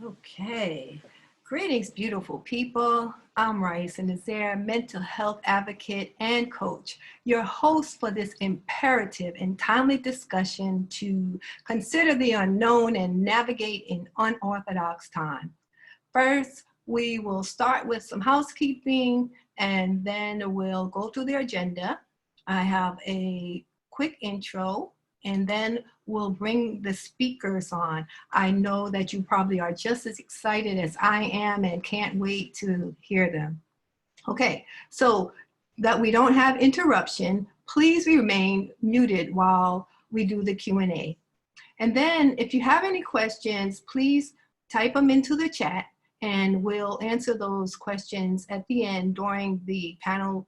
Okay. Greetings, beautiful people. I'm Raisa Nazaire, mental health advocate and coach, your host for this imperative and timely discussion to consider the unknown and navigate in unorthodox time. First, we will start with some housekeeping and then we'll go through the agenda. I have a quick intro and then we'll bring the speakers on. I know that you probably are just as excited as I am and can't wait to hear them. Okay, so that we don't have interruption, please remain muted while we do the Q&A. And then if you have any questions, please type them into the chat and we'll answer those questions at the end during the panel.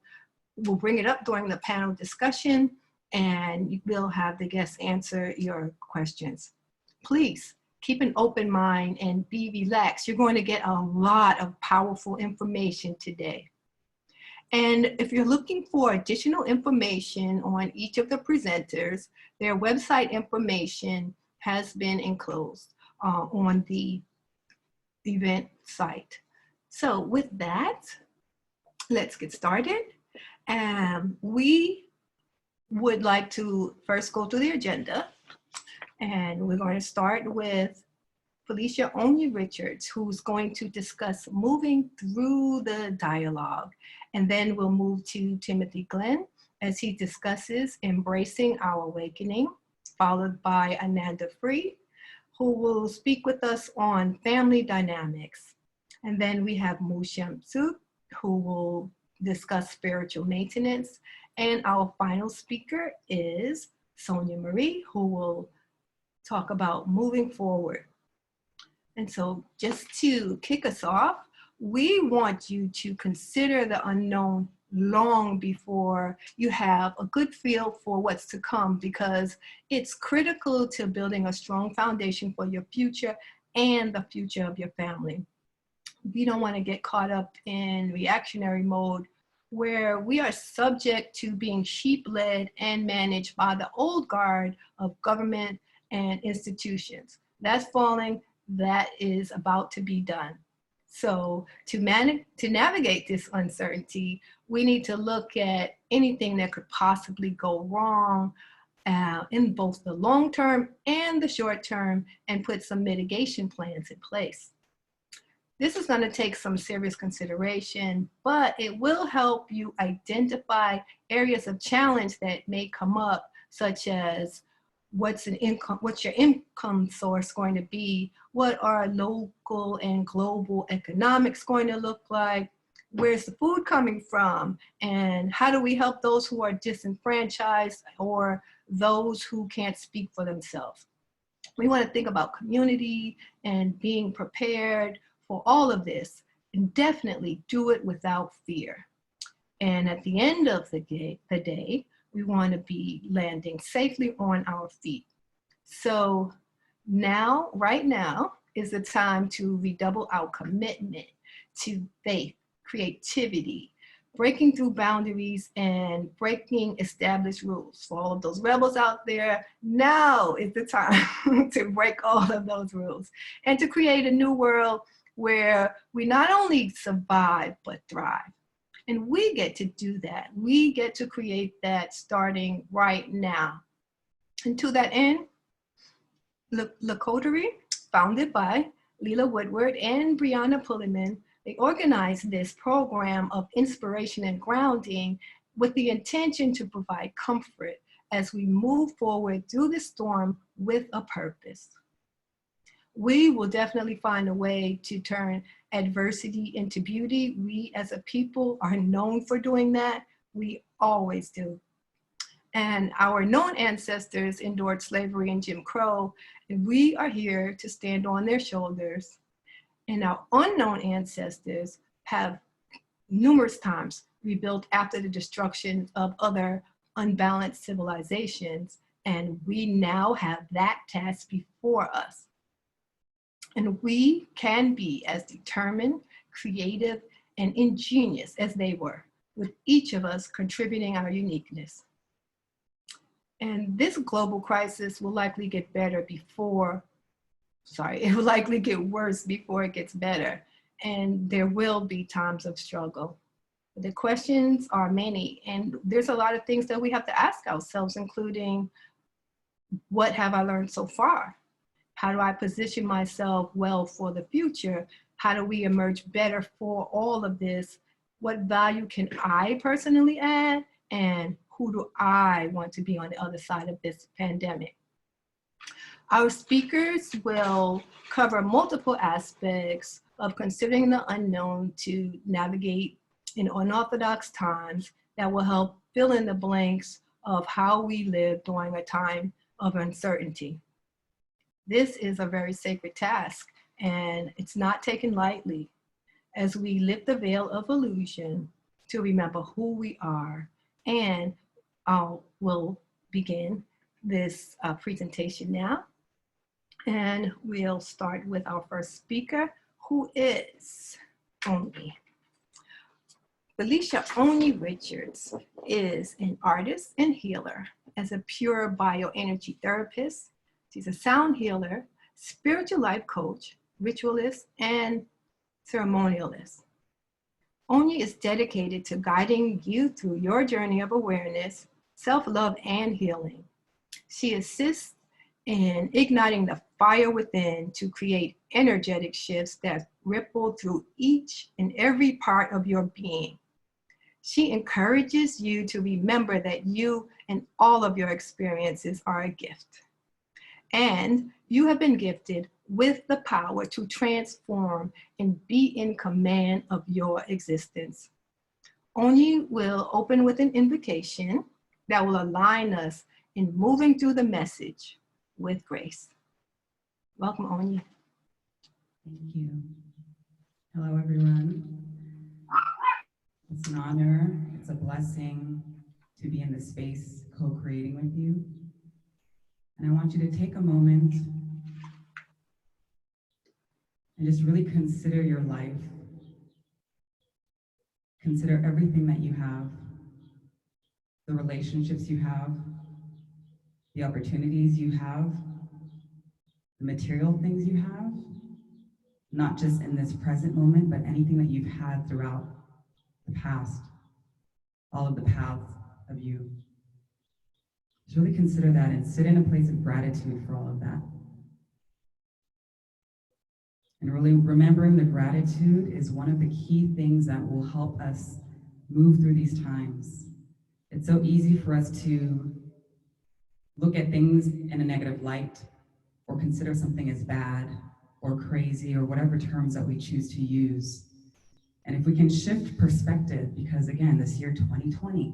We'll bring it up during the panel discussion and we'll have the guests answer your questions. Please keep an open mind and be relaxed. You're going to get a lot of powerful information today. And if you're looking for additional information on each of the presenters, their website information has been enclosed on the event site. So with that, let's get started. We would like to first go through the agenda. And we're going to start with Felicia Onye Richards, who's going to discuss moving through the dialogue. And then we'll move to Timothy Glenn as he discusses embracing our awakening, followed by Ananda Free, who will speak with us on family dynamics. And then we have Mushem Suk, who will discuss spiritual maintenance. And our final speaker is Sonia Marie, who will talk about moving forward. And so just to kick us off, we want you to consider the unknown long before you have a good feel for what's to come, because it's critical to building a strong foundation for your future and the future of your family. We don't want to get caught up in reactionary mode where we are subject to being sheep-led and managed by the old guard of government and institutions. That's falling. That is about to be done. So to navigate this uncertainty, we need to look at anything that could possibly go wrong in both the long term and the short term and put some mitigation plans in place. This is going to take some serious consideration, but it will help you identify areas of challenge that may come up, such as what's your income source going to be? What are local and global economics going to look like? Where's the food coming from? And how do we help those who are disenfranchised or those who can't speak for themselves? We want to think about community and being prepared for all of this, and definitely do it without fear. And at the end of the day, we want to be landing safely on our feet. So now, right now, is the time to redouble our commitment to faith, creativity, breaking through boundaries, and breaking established rules. For all of those rebels out there, now is the time to break all of those rules and to create a new world where we not only survive, but thrive. And we get to do that. We get to create that starting right now. And to that end, La Coterie, founded by Leela Woodward and Brianna Pulliman, they organized this program of inspiration and grounding with the intention to provide comfort as we move forward through the storm with a purpose. We will definitely find a way to turn adversity into beauty. We as a people are known for doing that. We always do. And our known ancestors endured slavery and Jim Crow, and we are here to stand on their shoulders. And our unknown ancestors have numerous times rebuilt after the destruction of other unbalanced civilizations, and we now have that task before us. And we can be as determined, creative, and ingenious as they were, with each of us contributing our uniqueness. And this global crisis will likely get better before it will likely get worse before it gets better. And there will be times of struggle. The questions are many, and there's a lot of things that we have to ask ourselves, including, what have I learned so far? How do I position myself well for the future? How do we emerge better for all of this? What value can I personally add? And who do I want to be on the other side of this pandemic? Our speakers will cover multiple aspects of considering the unknown to navigate in unorthodox times that will help fill in the blanks of how we live during a time of uncertainty. This is a very sacred task, and it's not taken lightly as we lift the veil of illusion to remember who we are. And we'll begin this presentation now. And we'll start with our first speaker, who is Onyi. Felicia Onyi Richards is an artist and healer. As a pure bioenergy therapist, she's a sound healer, spiritual life coach, ritualist, and ceremonialist. Onyi is dedicated to guiding you through your journey of awareness, self-love, and healing. She assists in igniting the fire within to create energetic shifts that ripple through each and every part of your being. She encourages you to remember that you and all of your experiences are a gift. And you have been gifted with the power to transform and be in command of your existence. Onyi will open with an invocation that will align us in moving through the message with grace. Welcome, Onyi. Thank you. Hello, everyone. It's an honor, it's a blessing to be in this space co-creating with you. And I want you to take a moment and just really consider your life. Consider everything that you have, the relationships you have, the opportunities you have, the material things you have, not just in this present moment, but anything that you've had throughout the past, all of the paths of you. Just really consider that and sit in a place of gratitude for all of that. And really remembering the gratitude is one of the key things that will help us move through these times. It's so easy for us to look at things in a negative light or consider something as bad or crazy or whatever terms that we choose to use. And if we can shift perspective, because again, this year 2020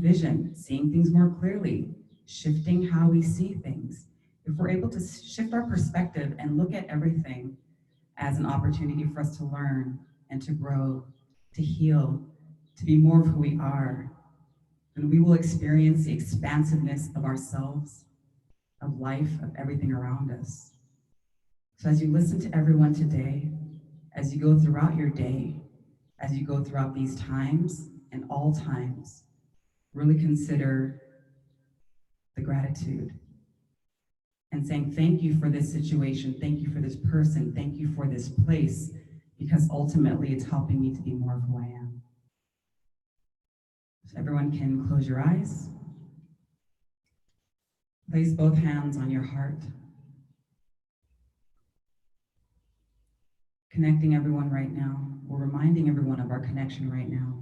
vision, seeing things more clearly, shifting how we see things. If we're able to shift our perspective and look at everything as an opportunity for us to learn and to grow, to heal, to be more of who we are, then we will experience the expansiveness of ourselves, of life, of everything around us. So as you listen to everyone today, as you go throughout your day, as you go throughout these times and all times, really consider the gratitude and saying, thank you for this situation, thank you for this person, thank you for this place, because ultimately it's helping me to be more of who I am. So everyone can close your eyes. Place both hands on your heart. Connecting everyone right now. We're reminding everyone of our connection right now.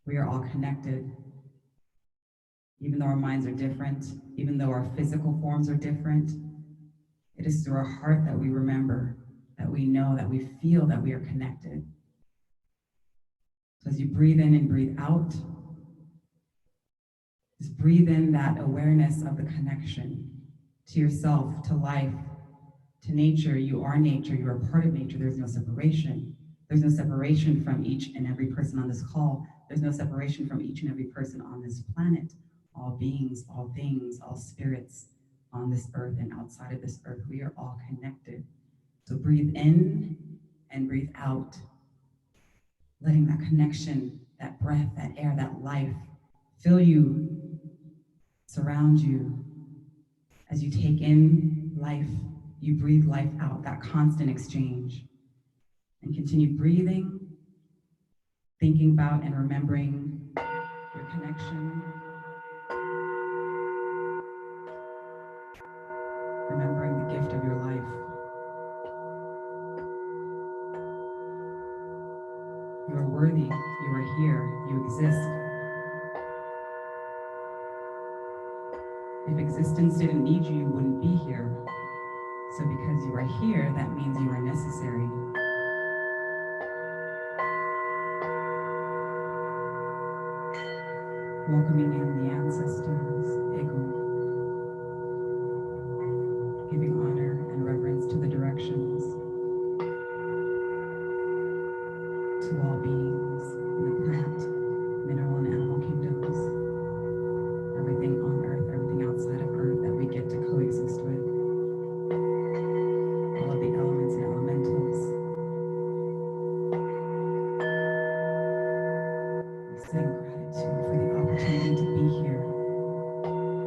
We are all connected. Even though our minds are different, even though our physical forms are different, it is through our heart that we remember, that we know, that we feel that we are connected. So as you breathe in and breathe out, just breathe in that awareness of the connection to yourself, to life, to nature. You are nature, you are part of nature. There's no separation. There's no separation from each and every person on this call. There's no separation from each and every person on this planet. All beings, all things, all spirits on this earth and outside of this earth, we are all connected. So breathe in and breathe out, letting that connection, that breath, that air, that life fill you, surround you. As you take in life, you breathe life out, that constant exchange. And continue breathing, thinking about and remembering your connection, remembering the gift of your life. You are worthy, you are here, you exist. If existence didn't need you, you wouldn't be here. So because you are here, that means you are necessary. Welcoming in the ancestors, Ego, giving honor and reverence to the directions, to all beings in the plant, mineral, and animal kingdoms, everything on earth, everything outside of earth that we get to coexist with, all of the elements and elementals. We sing gratitude for the opportunity to be here,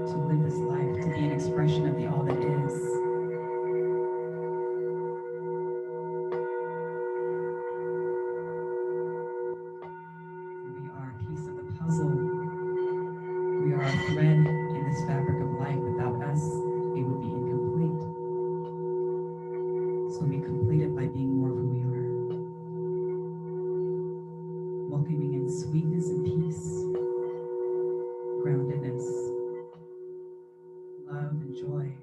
to live this life, to be an expression of the all that is. We are a piece of the puzzle. We are a thread in this fabric of life. Without us, it would be incomplete. So we complete it by being more of who we are. Welcoming in sweetness and peace, groundedness, love and joy.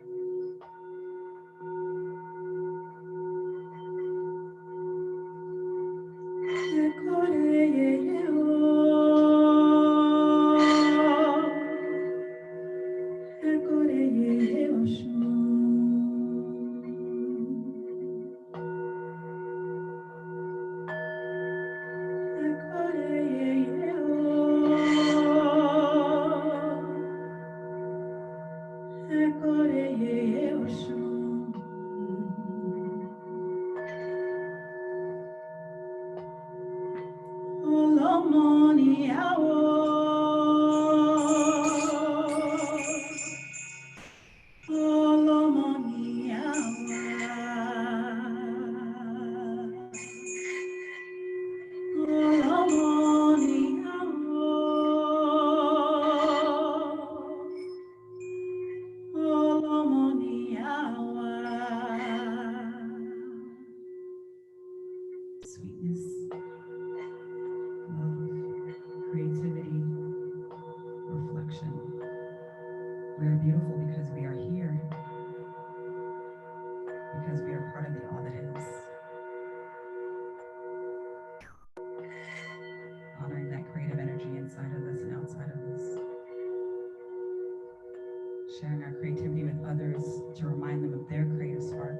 Sweetness, love, creativity, reflection. We are beautiful because we are here, because we are part of the all that is. Honoring that creative energy inside of us and outside of us. Sharing our creativity with others to remind them of their creative spark.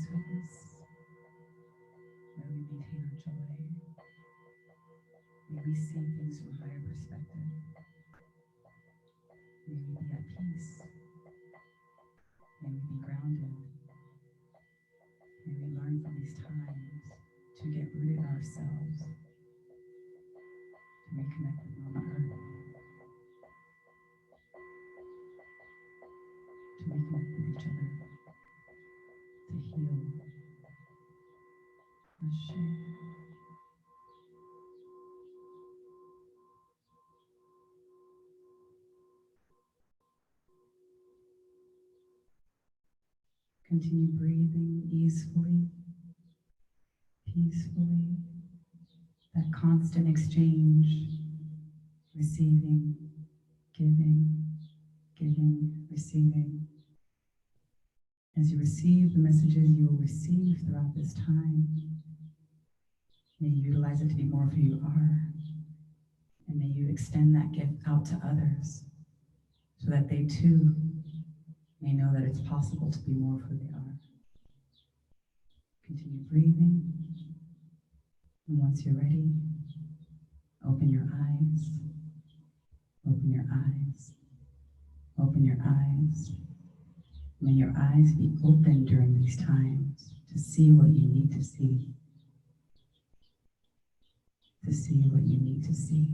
sweetness, may we maintain our joy, may we see things from a higher perspective, may we be at peace, may we be grounded, may we learn from these times to get rooted in ourselves, to reconnect with Mama Earth, to reconnect with each other, to heal. Ashe. Continue breathing easefully, peacefully, that constant exchange, receiving, giving, giving, receiving. As you receive the messages you will receive throughout this time, may you utilize it to be more of who you are, and may you extend that gift out to others so that they too may know that it's possible to be more of who they are. Continue breathing, and once you're ready, open your eyes, open your eyes, open your eyes. May your eyes be open during these times to see what you need to see, to see what you need to see.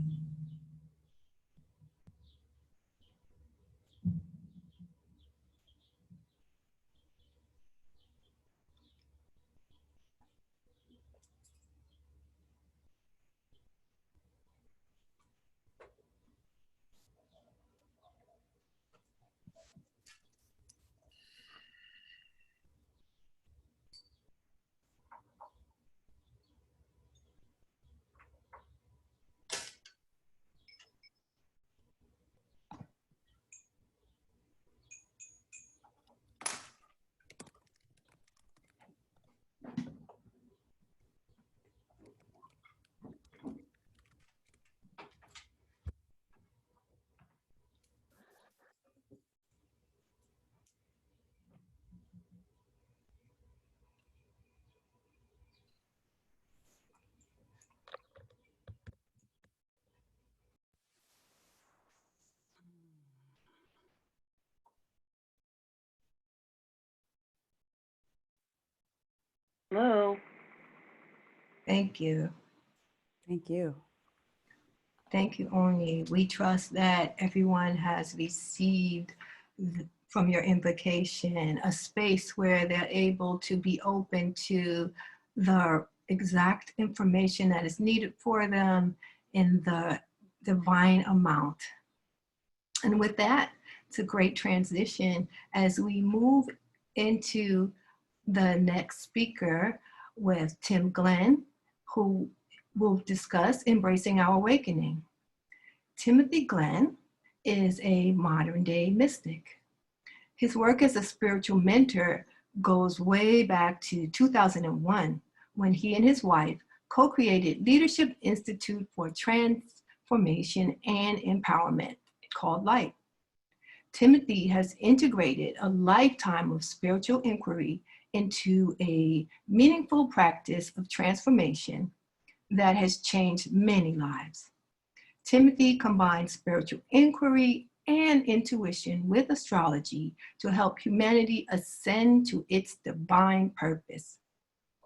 Hello. Thank you. Thank you. Thank you, Oni. We trust that everyone has received from your invocation a space where they're able to be open to the exact information that is needed for them in the divine amount. And with that, it's a great transition as we move into the next speaker with Tim Glenn, who will discuss Embracing Our Awakening. Timothy Glenn is a modern day mystic. His work as a spiritual mentor goes way back to 2001 when he and his wife co-created Leadership Institute for Transformation and Empowerment, called LIGHT. Timothy has integrated a lifetime of spiritual inquiry into a meaningful practice of transformation that has changed many lives. Timothy combines spiritual inquiry and intuition with astrology to help humanity ascend to its divine purpose.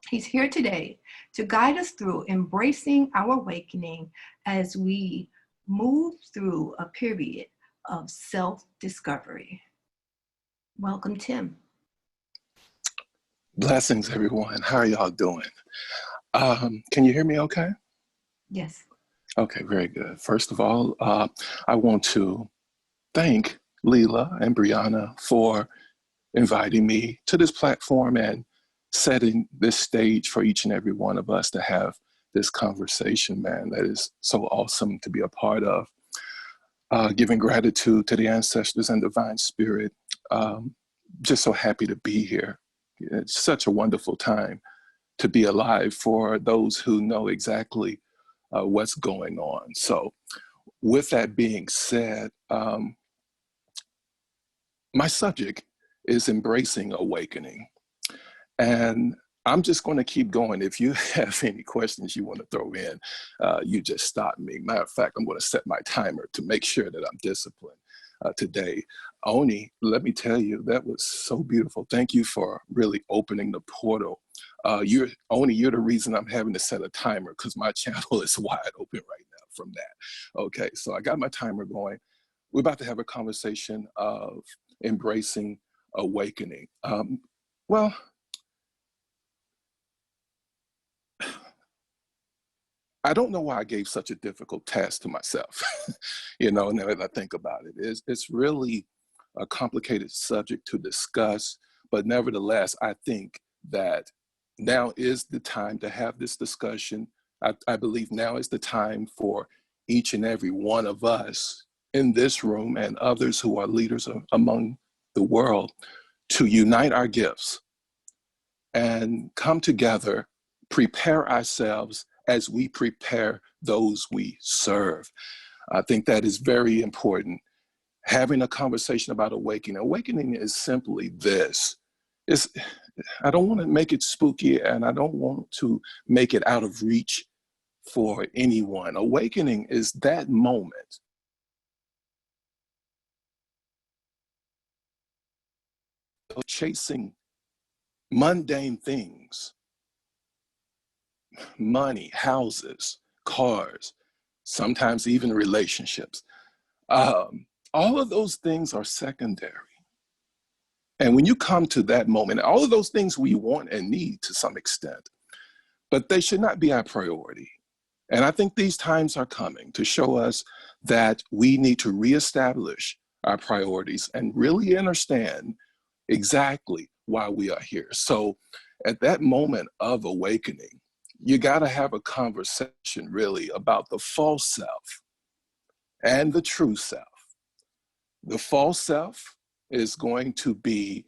He's here today to guide us through embracing our awakening as we move through a period of self-discovery. Welcome, Tim. Blessings, everyone. How are y'all doing? Can you hear me okay? Yes. Okay, very good. First of all, I want to thank Leela and Brianna for inviting me to this platform and setting this stage for each and every one of us to have this conversation, man. That is so awesome to be a part of. Giving gratitude to the ancestors and divine spirit. Just so happy to be here. It's such a wonderful time to be alive for those who know exactly what's going on. So with that being said, my subject is embracing awakening. And I'm just going to keep going. If you have any questions you want to throw in, you just stop me. Matter of fact, I'm going to set my timer to make sure that I'm disciplined today. Oni, let me tell you, that was so beautiful. Thank you for really opening the portal. Oni, you're the reason I'm having to set a timer, because my channel is wide open right now from that. Okay, so I got my timer going. We're about to have a conversation of embracing awakening. Well, I don't know why I gave such a difficult task to myself, you know, now that I think about it. It's really a complicated subject to discuss, but nevertheless, I think that now is the time to have this discussion. I believe now is the time for each and every one of us in this room and others who are leaders among the world to unite our gifts and come together, prepare ourselves as we prepare those we serve. I think that is very important. Having a conversation about awakening. Awakening is simply this. I don't want to make it spooky, and I don't want to make it out of reach for anyone. Awakening is that moment of chasing mundane things, money, houses, cars, sometimes even relationships. All of those things are secondary. And when you come to that moment, all of those things we want and need to some extent, but they should not be our priority. And I think these times are coming to show us that we need to reestablish our priorities and really understand exactly why we are here. So at that moment of awakening, you got to have a conversation really about the false self and the true self. The false self is going to be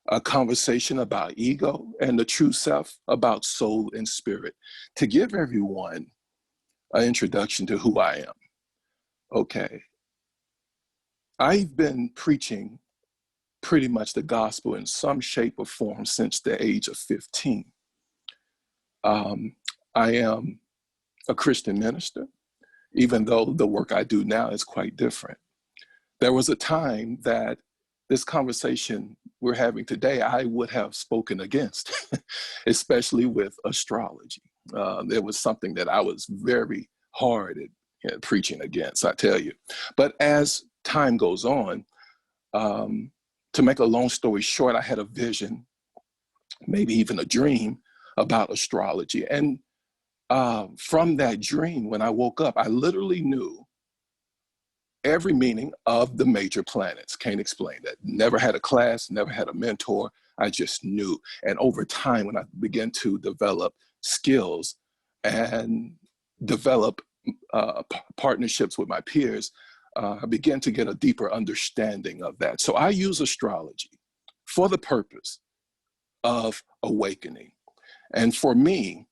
a conversation about ego, and the true self about soul and spirit, to give everyone an introduction to who I am. Okay. I've been preaching pretty much the gospel in some shape or form since the age of 15. I am a Christian minister, even though the work I do now is quite different. There was a time that this conversation we're having today, I would have spoken against, especially with astrology. It was something that I was very hard at preaching against, I tell you. But as time goes on, to make a long story short, I had a vision, maybe even a dream about astrology. And from that dream, when I woke up, I literally knew every meaning of the major planets. Can't explain that. Never had a class, never had a mentor. I just knew. And over time, when I began to develop skills and develop partnerships with my peers, I began to get a deeper understanding of that. So I use astrology for the purpose of awakening. And for me,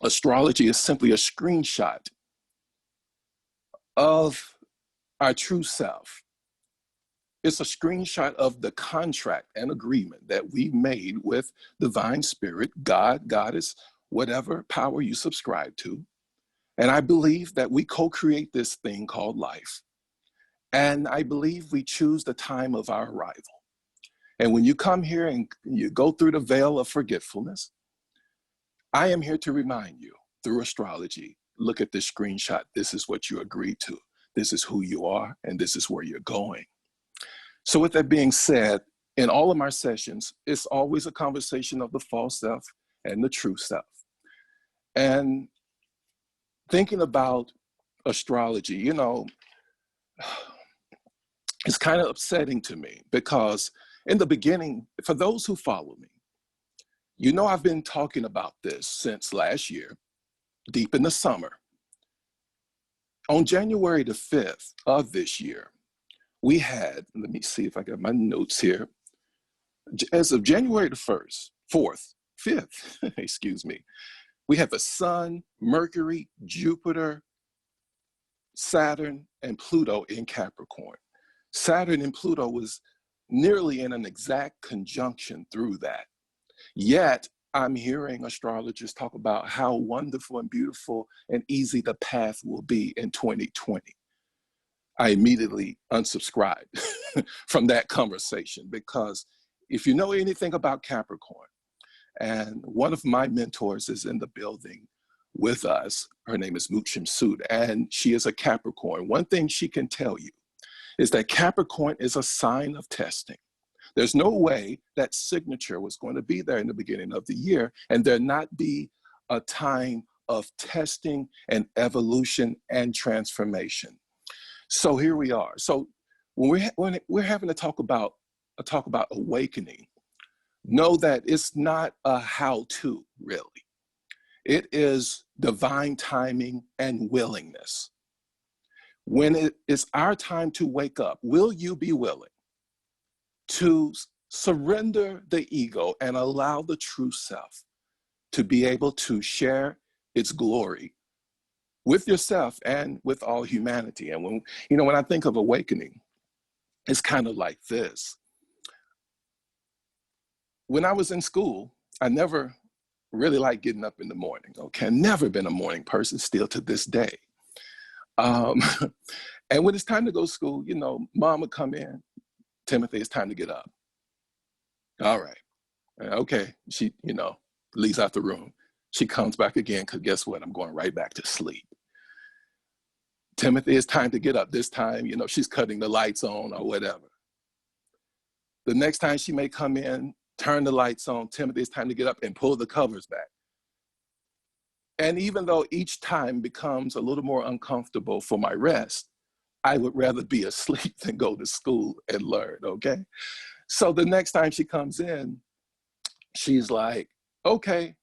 astrology is simply a screenshot of our true self. It's a screenshot of the contract and agreement that we made with divine spirit, God, goddess, whatever power you subscribe to. And I believe that we co-create this thing called life. And I believe we choose the time of our arrival. And when you come here and you go through the veil of forgetfulness, I am here to remind you through astrology, look at this screenshot. This is what you agreed to. This is who you are, and this is where you're going. So with that being said, in all of my sessions, it's always a conversation of the false self and the true self. And thinking about astrology, you know, it's kind of upsetting to me because in the beginning, for those who follow me, you know I've been talking about this since last year, deep in the summer. On January the 5th of this year, we had, let me see if I got my notes here. As of January the 5th, excuse me, we had the Sun, Mercury, Jupiter, Saturn, and Pluto in Capricorn. Saturn and Pluto was nearly in an exact conjunction through that. Yet I'm hearing astrologers talk about how wonderful and beautiful and easy the path will be in 2020. I immediately unsubscribed from that conversation, because if you know anything about Capricorn, and one of my mentors is in the building with us, her name is Muchim Sood, and she is a Capricorn. One thing she can tell you is that Capricorn is a sign of testing. There's no way that signature was going to be there in the beginning of the year and there not be a time of testing and evolution and transformation. So here we are. So when we're having to talk about awakening, know that it's not a how-to, really. It is divine timing and willingness. When it is our time to wake up, will you be willing to surrender the ego and allow the true self to be able to share its glory with yourself and with all humanity? And when I think of awakening, it's kind of like this. When I was in school, I never really liked getting up in the morning, okay? Never been a morning person, still to this day. And when it's time to go to school, mom would come in, Timothy, it's time to get up. All right, okay, she, leaves out the room. She comes back again, because guess what? I'm going right back to sleep. Timothy, it's time to get up. This time, she's cutting the lights on or whatever. The next time she may come in, turn the lights on. Timothy, it's time to get up, and pull the covers back. And even though each time becomes a little more uncomfortable for my rest, I would rather be asleep than go to school and learn, okay? So the next time she comes in, she's like, okay,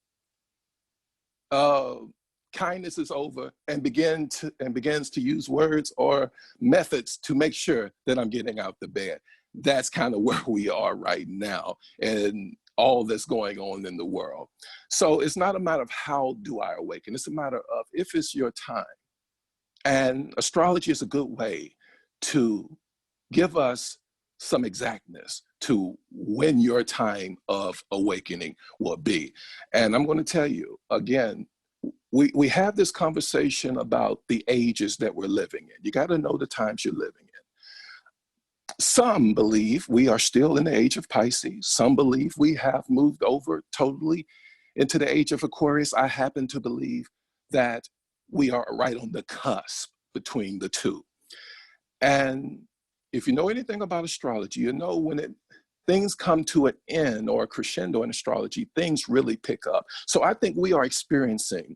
kindness is over, and begins to use words or methods to make sure that I'm getting out the bed. That's kind of where we are right now, and all that's going on in the world. So it's not a matter of how do I awaken, it's a matter of if it's your time. And astrology is a good way to give us some exactness to when your time of awakening will be. And I'm going to tell you again, we have this conversation about the ages that we're living in. You got to know the times you're living in. Some believe we are still in the age of Pisces. Some believe we have moved over totally into the age of Aquarius. I happen to believe that we are right on the cusp between the two. And if you know anything about astrology, you know when things come to an end or a crescendo in astrology, things really pick up. So I think we are experiencing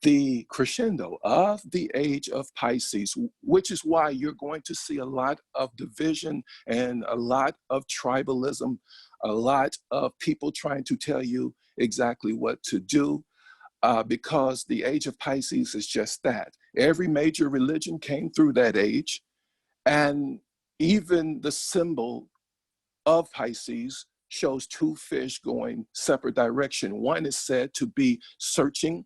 the crescendo of the age of Pisces, which is why you're going to see a lot of division and a lot of tribalism, a lot of people trying to tell you exactly what to do, because the age of Pisces is just that. Every major religion came through that age, and even the symbol of Pisces shows two fish going separate direction. One is said to be searching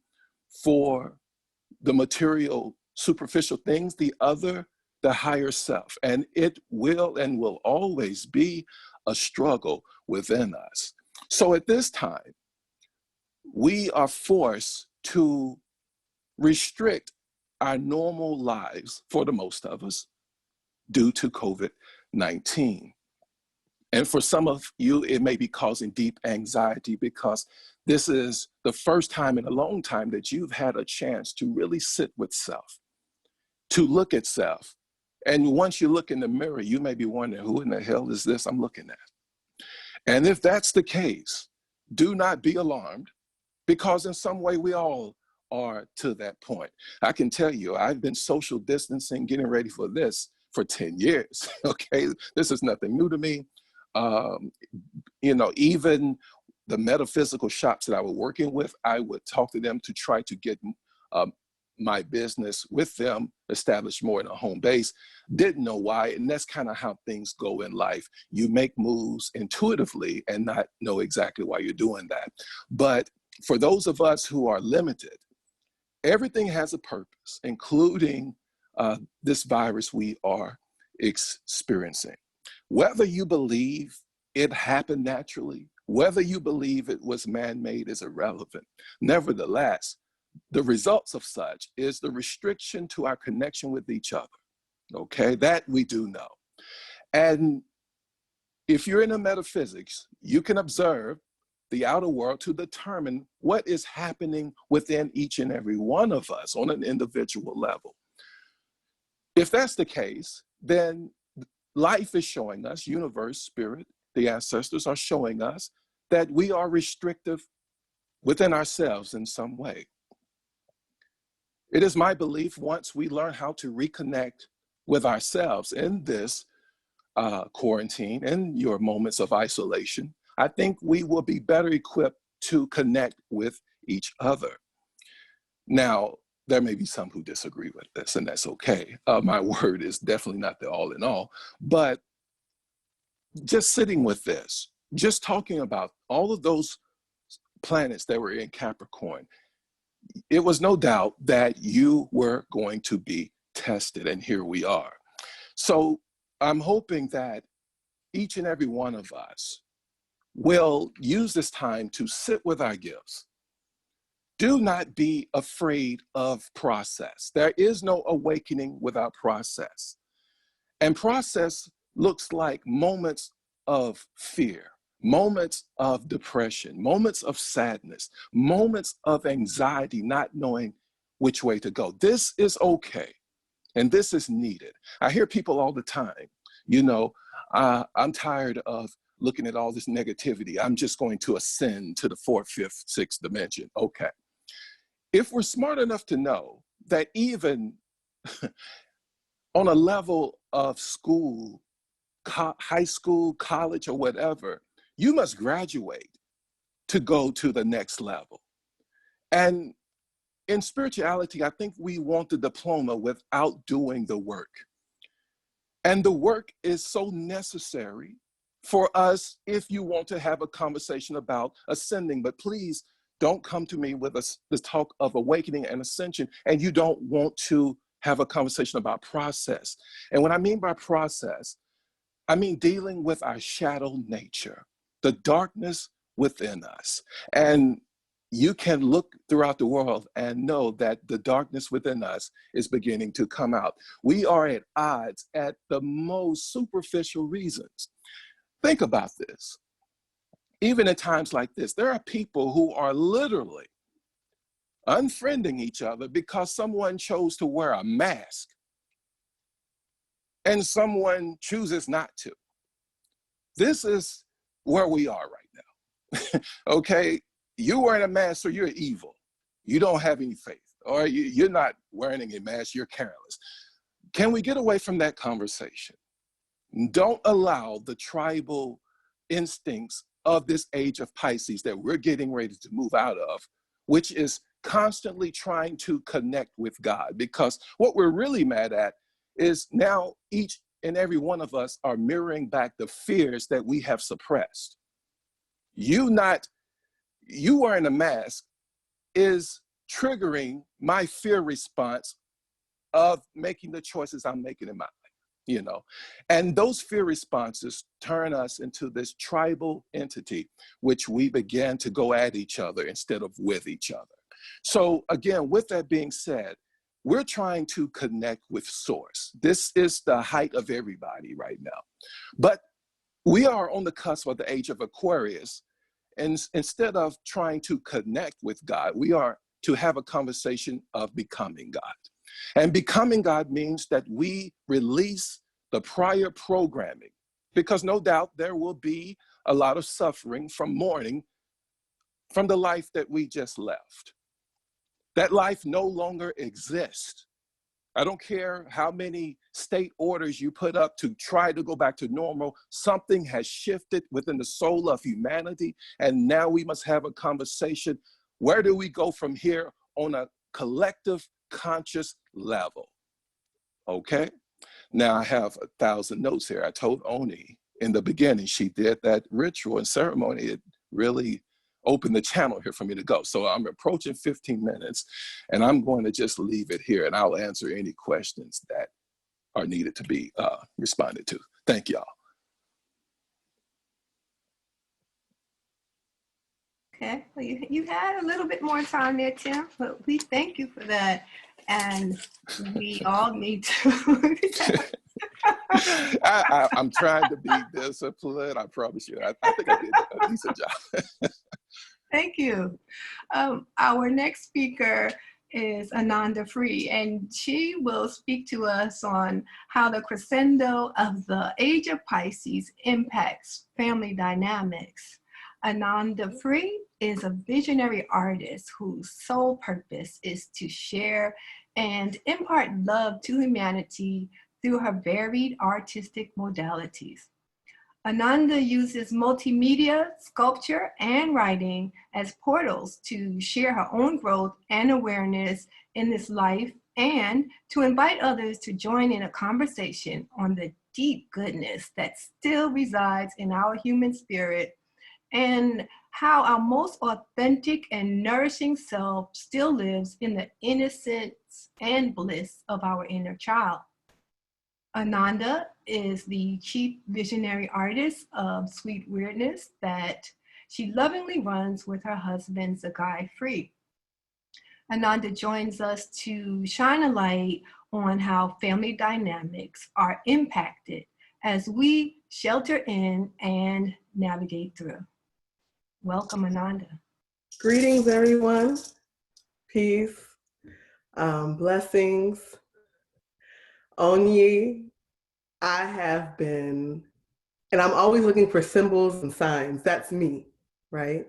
for the material, superficial things, the other, the higher self. And it will and will always be a struggle within us. So at this time, we are forced to restrict our normal lives for the most of us due to COVID-19. And for some of you, it may be causing deep anxiety, because this is the first time in a long time that you've had a chance to really sit with self, to look at self. And once you look in the mirror, you may be wondering, who in the hell is this I'm looking at? And if that's the case, do not be alarmed, because in some way we all are to that point. I can tell you, I've been social distancing, getting ready for this for 10 years, okay? This is nothing new to me. Even the metaphysical shops that I was working with, I would talk to them to try to get my business with them established more in a home base. Didn't know why, and that's kind of how things go in life. You make moves intuitively and not know exactly why you're doing that. But for those of us who are limited, everything has a purpose, including this virus we are experiencing. Whether you believe it happened naturally, Whether you believe it was man-made is irrelevant. Nevertheless, the results of such is the restriction to our connection with each other. Okay, that we do know. And if you're into metaphysics, you can observe the outer world to determine what is happening within each and every one of us on an individual level. If that's the case, then life is showing us, universe, spirit, the ancestors are showing us that we are restrictive within ourselves in some way. It is my belief once we learn how to reconnect with ourselves in this quarantine and your moments of isolation, I think we will be better equipped to connect with each other. Now, there may be some who disagree with this, and that's okay. My word is definitely not the all in all, but just sitting with this, just talking about all of those planets that were in Capricorn, it was no doubt that you were going to be tested, and here we are. So I'm hoping that each and every one of us will use this time to sit with our gifts. Do not be afraid of process. There is no awakening without process. And process looks like moments of fear, moments of depression, moments of sadness, moments of anxiety, not knowing which way to go. This is okay. And this is needed. I hear people all the time, you know, I'm tired of looking at all this negativity. I'm just going to ascend to the fourth, fifth, sixth dimension. Okay. If we're smart enough to know that even on a level of school, high school, college, or whatever, you must graduate to go to the next level. And in spirituality, I think we want the diploma without doing the work. And the work is so necessary for us if you want to have a conversation about ascending. But please don't come to me with this talk of awakening and ascension, and you don't want to have a conversation about process. And what I mean by process, I mean dealing with our shadow nature, the darkness within us. And you can look throughout the world and know that the darkness within us is beginning to come out. We are at odds at the most superficial reasons. Think about this. Even in times like this, there are people who are literally unfriending each other because someone chose to wear a mask and someone chooses not to. This is where we are right now. Okay? You're wearing a mask, so you're evil. You don't have any faith. Or you're not wearing a mask, you're careless. Can we get away from that conversation? Don't allow the tribal instincts of this age of Pisces that we're getting ready to move out of, which is constantly trying to connect with God. Because what we're really mad at is now each and every one of us are mirroring back the fears that we have suppressed. You wearing a mask is triggering my fear response of making the choices I'm making in my life, you know. And those fear responses turn us into this tribal entity, which we began to go at each other instead of with each other. So again, with that being said, we're trying to connect with Source. This is the height of everybody right now. But we are on the cusp of the age of Aquarius. And instead of trying to connect with God, we are to have a conversation of becoming God. And becoming God means that we release the prior programming, because no doubt there will be a lot of suffering from mourning from the life that we just left. That life no longer exists. I don't care how many state orders you put up to try to go back to normal. Something has shifted within the soul of humanity, and now we must have a conversation. Where do we go from here on a collective conscious level? Okay? Now I have 1,000 notes here. I told Oni in the beginning, she did that ritual and ceremony. It really open the channel here for me to go. So I'm approaching 15 minutes, and I'm going to just leave it here, and I'll answer any questions that are needed to be responded to. Thank y'all. Okay, well, you had a little bit more time there, Tim, but we thank you for that. And we all need to. I'm trying to be disciplined. I promise you. I think I did a decent job. Thank you. Our next speaker is Ananda Free, and she will speak to us on how the crescendo of the age of Pisces impacts family dynamics. Ananda Free is a visionary artist whose sole purpose is to share and impart love to humanity through her varied artistic modalities. Ananda uses multimedia, sculpture, and writing as portals to share her own growth and awareness in this life and to invite others to join in a conversation on the deep goodness that still resides in our human spirit and how our most authentic and nourishing self still lives in the innocence and bliss of our inner child. Ananda is the chief visionary artist of Sweet Weirdness that she lovingly runs with her husband, Zakai Free. Ananda joins us to shine a light on how family dynamics are impacted as we shelter in and navigate through. Welcome, Ananda. Greetings, everyone. Peace, blessings. Onye, I have been, and I'm always looking for symbols and signs. That's me, right?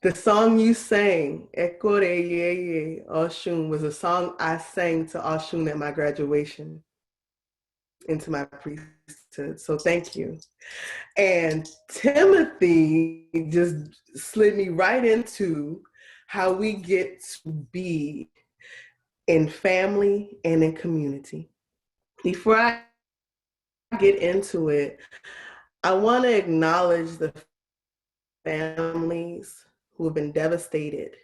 The song you sang, Ekore Yeye Oshun, was a song I sang to Oshun at my graduation into my priesthood. So thank you. And Timothy just slid me right into how we get to be in family and in community. Before I get into it, I want to acknowledge the families who have been devastated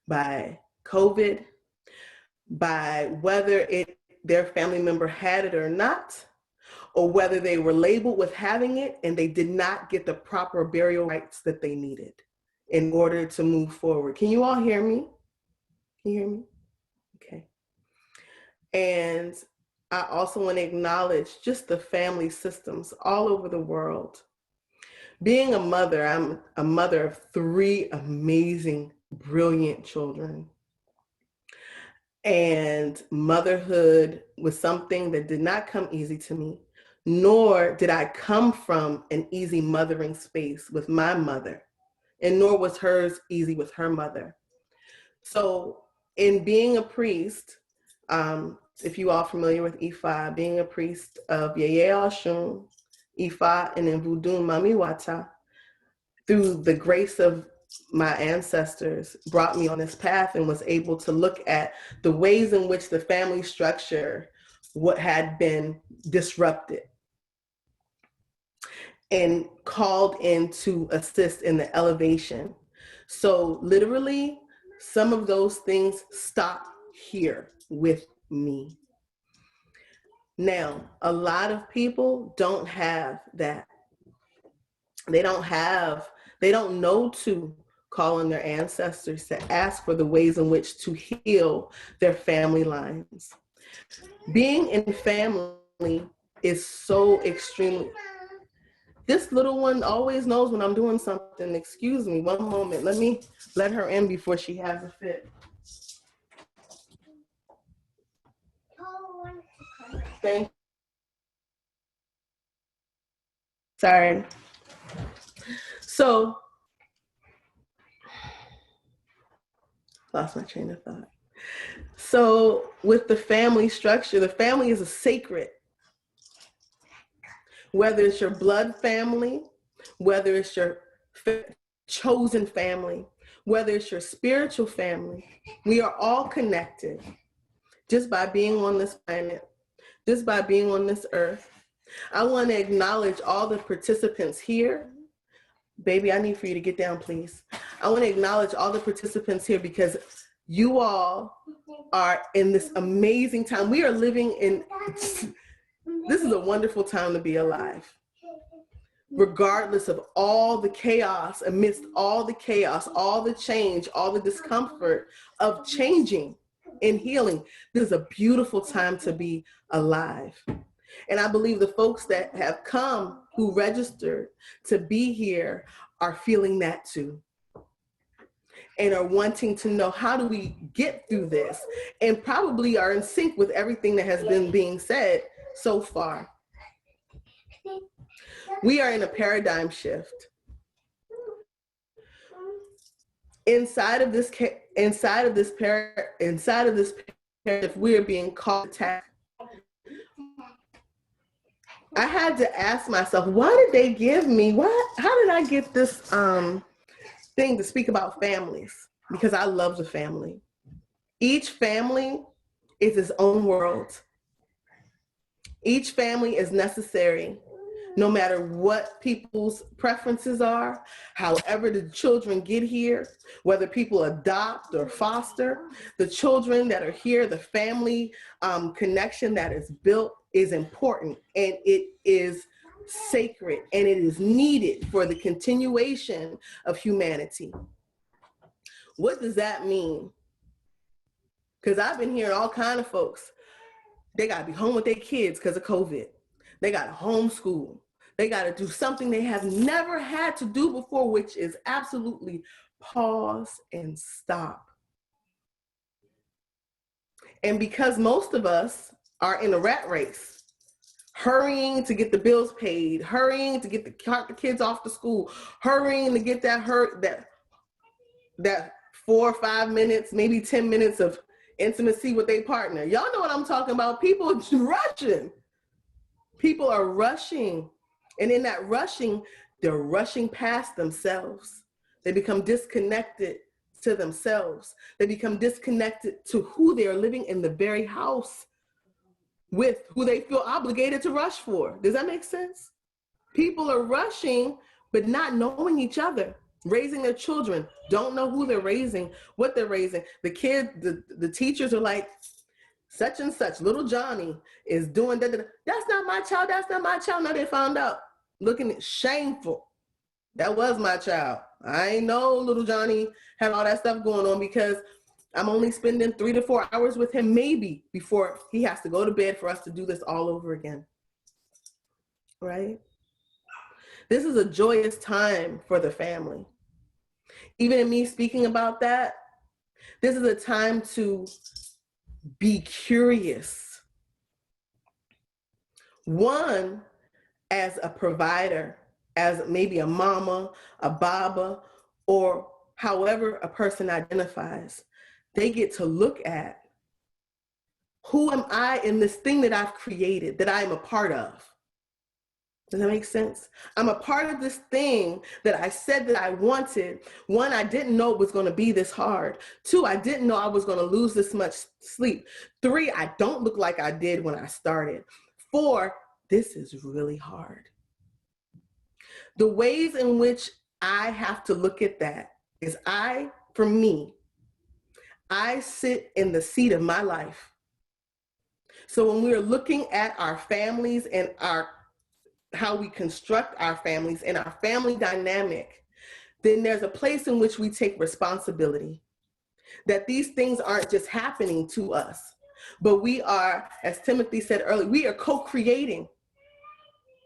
by COVID, by whether their family member had it or not, or whether they were labeled with having it and they did not get the proper burial rites that they needed in order to move forward. Can you all hear me? Can you hear me? Okay. And I also want to acknowledge just the family systems all over the world. Being a mother, I'm a mother of 3 amazing, brilliant children. And motherhood was something that did not come easy to me, nor did I come from an easy mothering space with my mother, and nor was hers easy with her mother. So in being a priest, if you are familiar with Ifa, being a priest of Yeye Oshun, Ifa, and in Voodoo Mami Wata, through the grace of my ancestors, brought me on this path and was able to look at the ways in which the family structure what had been disrupted and called in to assist in the elevation. So literally, some of those things stop here with me. Now, a lot of people don't have that. They don't know to call on their ancestors to ask for the ways in which to heal their family lines. Being in family is so extremely, this little one always knows when I'm doing something. Excuse me, one moment. Let me let her in before she has a fit. Thank you. Sorry. So, lost my train of thought. So with the family structure, the family is a sacred. Whether it's your blood family, whether it's your chosen family, whether it's your spiritual family, we are all connected just by being on this planet, just by being on this earth. I want to acknowledge all the participants here. Baby, I need for you to get down, please. I want to acknowledge all the participants here because you all are in this amazing time. We are living in, this is a wonderful time to be alive. regardless of all the chaos, amidst all the chaos, all the change, all the discomfort of changing and healing. This is a beautiful time to be alive. And I believe the folks that have come who registered to be here are feeling that too, and are wanting to know, how do we get through this? And probably are in sync with everything that has been being said so far. We are in a paradigm shift. Inside of this paradigm, we are being called to task. I had to ask myself, why did they give me, how did I get this thing to speak about families? Because I love the family. Each family is its own world. Each family is necessary, no matter what people's preferences are, however the children get here, whether people adopt or foster, the children that are here, the family connection that is built is important, and it is sacred, and it is needed for the continuation of humanity. What does that mean? Because I've been hearing all kinds of folks, they got to be home with their kids because of COVID. They got to homeschool. They got to do something they have never had to do before, which is absolutely pause and stop. And because most of us are in a rat race, hurrying to get the bills paid, hurrying to get the kids off to school, hurrying to get that 4 or 5 minutes, maybe 10 minutes of intimacy with their partner. Y'all know what I'm talking about. People are rushing. People are rushing. And in that rushing, they're rushing past themselves. They become disconnected to themselves. They become disconnected to who they are living in the very house with, who they feel obligated to rush for. Does that make sense? People are rushing, but not knowing each other. Raising their children, don't know who they're raising, what they're raising. The kids, the teachers are like, such and such, little Johnny is doing that. That's not my child, that's not my child. Now they found out, looking shameful. That was my child. I ain't know little Johnny had all that stuff going on, because I'm only spending 3 to 4 hours with him, maybe, before he has to go to bed for us to do this all over again, right? This is a joyous time for the family. Even in me speaking about that, this is a time to be curious. One, as a provider, as maybe a mama, a baba, or however a person identifies, they get to look at, who am I in this thing that I've created, that I am a part of? Does that make sense? I'm a part of this thing that I said that I wanted. 1, I didn't know it was going to be this hard. 2, I didn't know I was going to lose this much sleep. 3, I don't look like I did when I started. 4, this is really hard. The ways in which I have to look at that is for me, I sit in the seat of my life. So when we're looking at our families and how we construct our families and our family dynamic, then there's a place in which we take responsibility. That these things aren't just happening to us, but we are, as Timothy said earlier, we are co-creating.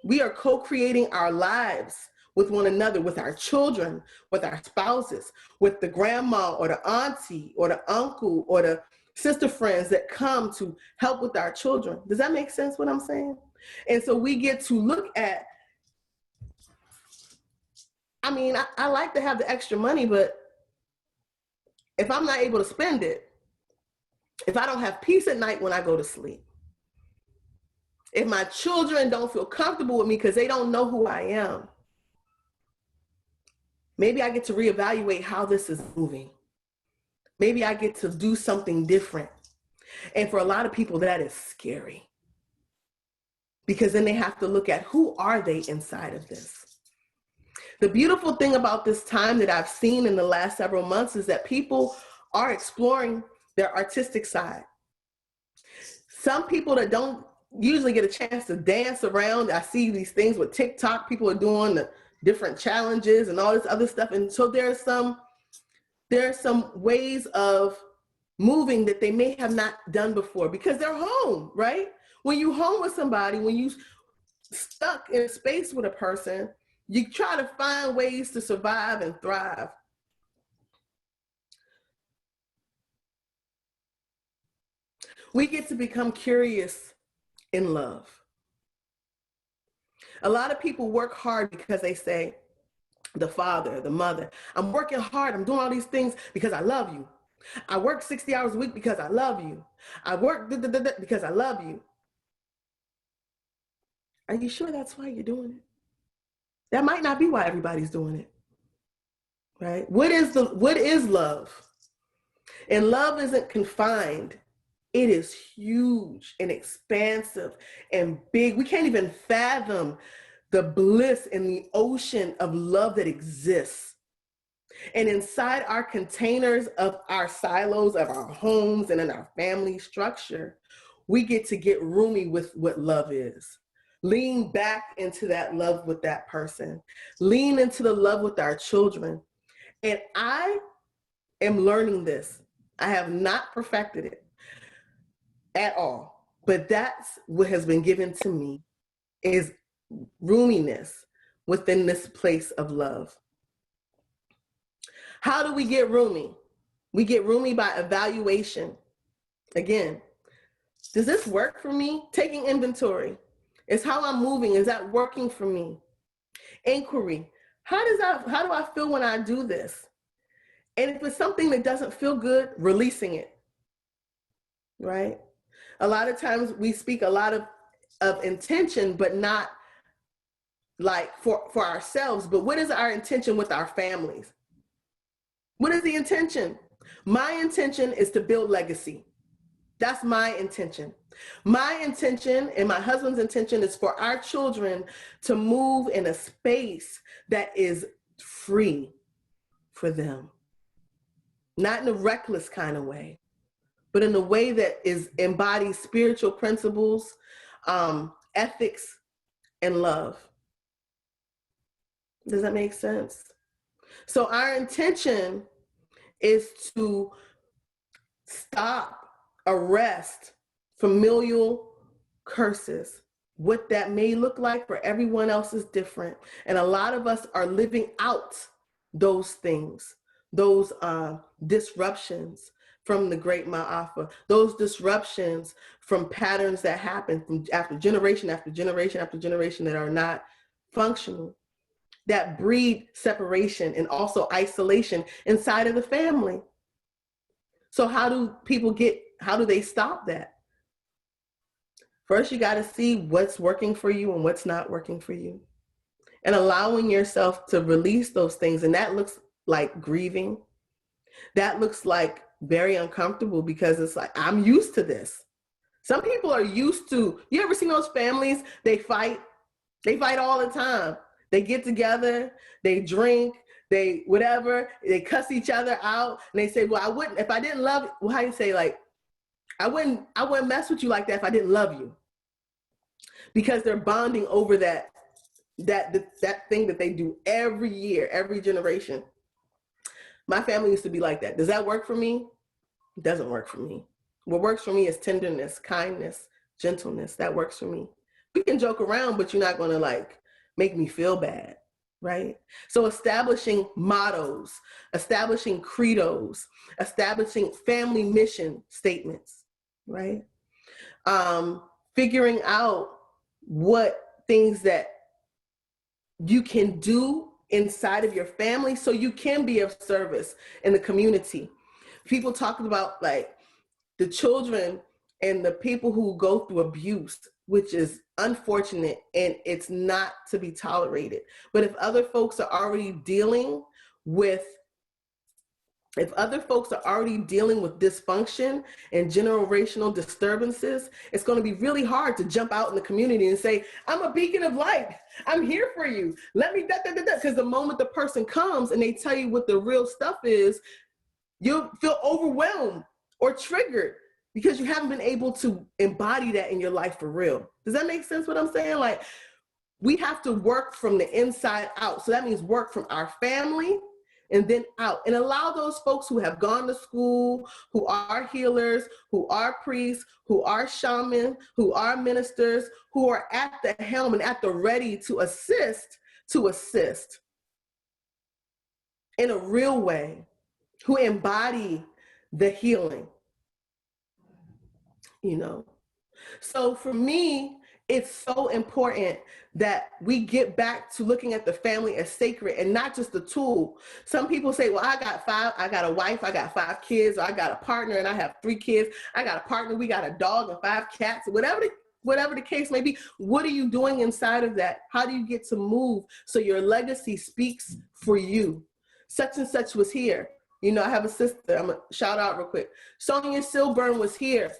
We are co-creating our lives with one another, with our children, with our spouses, with the grandma or the auntie or the uncle or the sister friends that come to help with our children. Does that make sense what I'm saying? And so we get to look at, I like to have the extra money, but if I'm not able to spend it, if I don't have peace at night when I go to sleep, if my children don't feel comfortable with me because they don't know who I am, maybe I get to reevaluate how this is moving. Maybe I get to do something different. And for a lot of people, that is scary, because then they have to look at, who are they inside of this? The beautiful thing about this time that I've seen in the last several months is that people are exploring their artistic side. Some people that don't usually get a chance to dance around. I see these things with TikTok, people are doing the different challenges and all this other stuff. And so there are some ways of moving that they may have not done before because they're home, right? When you home with somebody, when you stuck in space with a person, you try to find ways to survive and thrive. We get to become curious in love. A lot of people work hard because they say, the father, the mother, I'm working hard, I'm doing all these things because I love you. I work 60 hours a week because I love you. I work because I love you. Are you sure that's why you're doing it? That might not be why everybody's doing it, right? What is love? And love isn't confined. It is huge and expansive and big. We can't even fathom the bliss in the ocean of love that exists. And inside our containers of our silos, of our homes and in our family structure, we get to get roomy with what love is. Lean back into that love with that person. Lean into the love with our children. And I am learning this. I have not perfected it at all, but that's what has been given to me, is roominess within this place of love. How do we get roomy? We get roomy by evaluation. Again, does this work for me? Taking inventory. Is how I'm moving, is that working for me? Inquiry. How do I feel when I do this? And if it's something that doesn't feel good, releasing it, right? A lot of times we speak a lot of intention, but not like for ourselves, but what is our intention with our families? What is the intention? My intention is to build legacy. That's my intention. My intention and my husband's intention is for our children to move in a space that is free for them. Not in a reckless kind of way, but in a way that embodies spiritual principles, ethics, and love. Does that make sense? So our intention is to stop, arrest familial curses. What that may look like for everyone else is different. And a lot of us are living out those things, those disruptions from the great Ma'afa, those disruptions from patterns that happen from after generation after generation after generation that are not functional, that breed separation and also isolation inside of the family. So how do they stop that? First, you got to see what's working for you and what's not working for you, and allowing yourself to release those things. And that looks like grieving. That looks like very uncomfortable because it's like, I'm used to this. Some people are used to, you ever seen those families? They fight all the time. They get together, they drink, they whatever, they cuss each other out, and they say, well, if I didn't love, well, how you say, like, I wouldn't mess with you like that if I didn't love you. Because they're bonding over that thing that they do every year, every generation. My family used to be like that. Does that work for me? It doesn't work for me. What works for me is tenderness, kindness, gentleness. That works for me. We can joke around, but you're not going to like make me feel bad, right? So establishing mottos, establishing credos, establishing family mission statements, right? Figuring out what things that you can do inside of your family so you can be of service in the community. People talking about like the children and the people who go through abuse, which is unfortunate and it's not to be tolerated. But if other folks are already dealing with dysfunction and generational disturbances, it's going to be really hard to jump out in the community and say, I'm a beacon of light. I'm here for you. Let me because the moment the person comes and they tell you what the real stuff is, you'll feel overwhelmed or triggered because you haven't been able to embody that in your life for real. Does that make sense what I'm saying? Like, we have to work from the inside out. So that means work from our family and then out, and allow those folks who have gone to school, who are healers, who are priests, who are shamans, who are ministers, who are at the helm and at the ready to assist in a real way, who embody the healing, you know? So for me, it's so important that we get back to looking at the family as sacred and not just a tool. Some people say, well, I got a wife, I got 5 kids, or I got a partner and I have 3 kids. I got a partner, we got a dog and 5 cats, whatever the case may be. What are you doing inside of that? How do you get to move so your legacy speaks for you? Such and such was here. You know, I have a sister, I'm gonna shout out real quick. Sonia Silburn was here.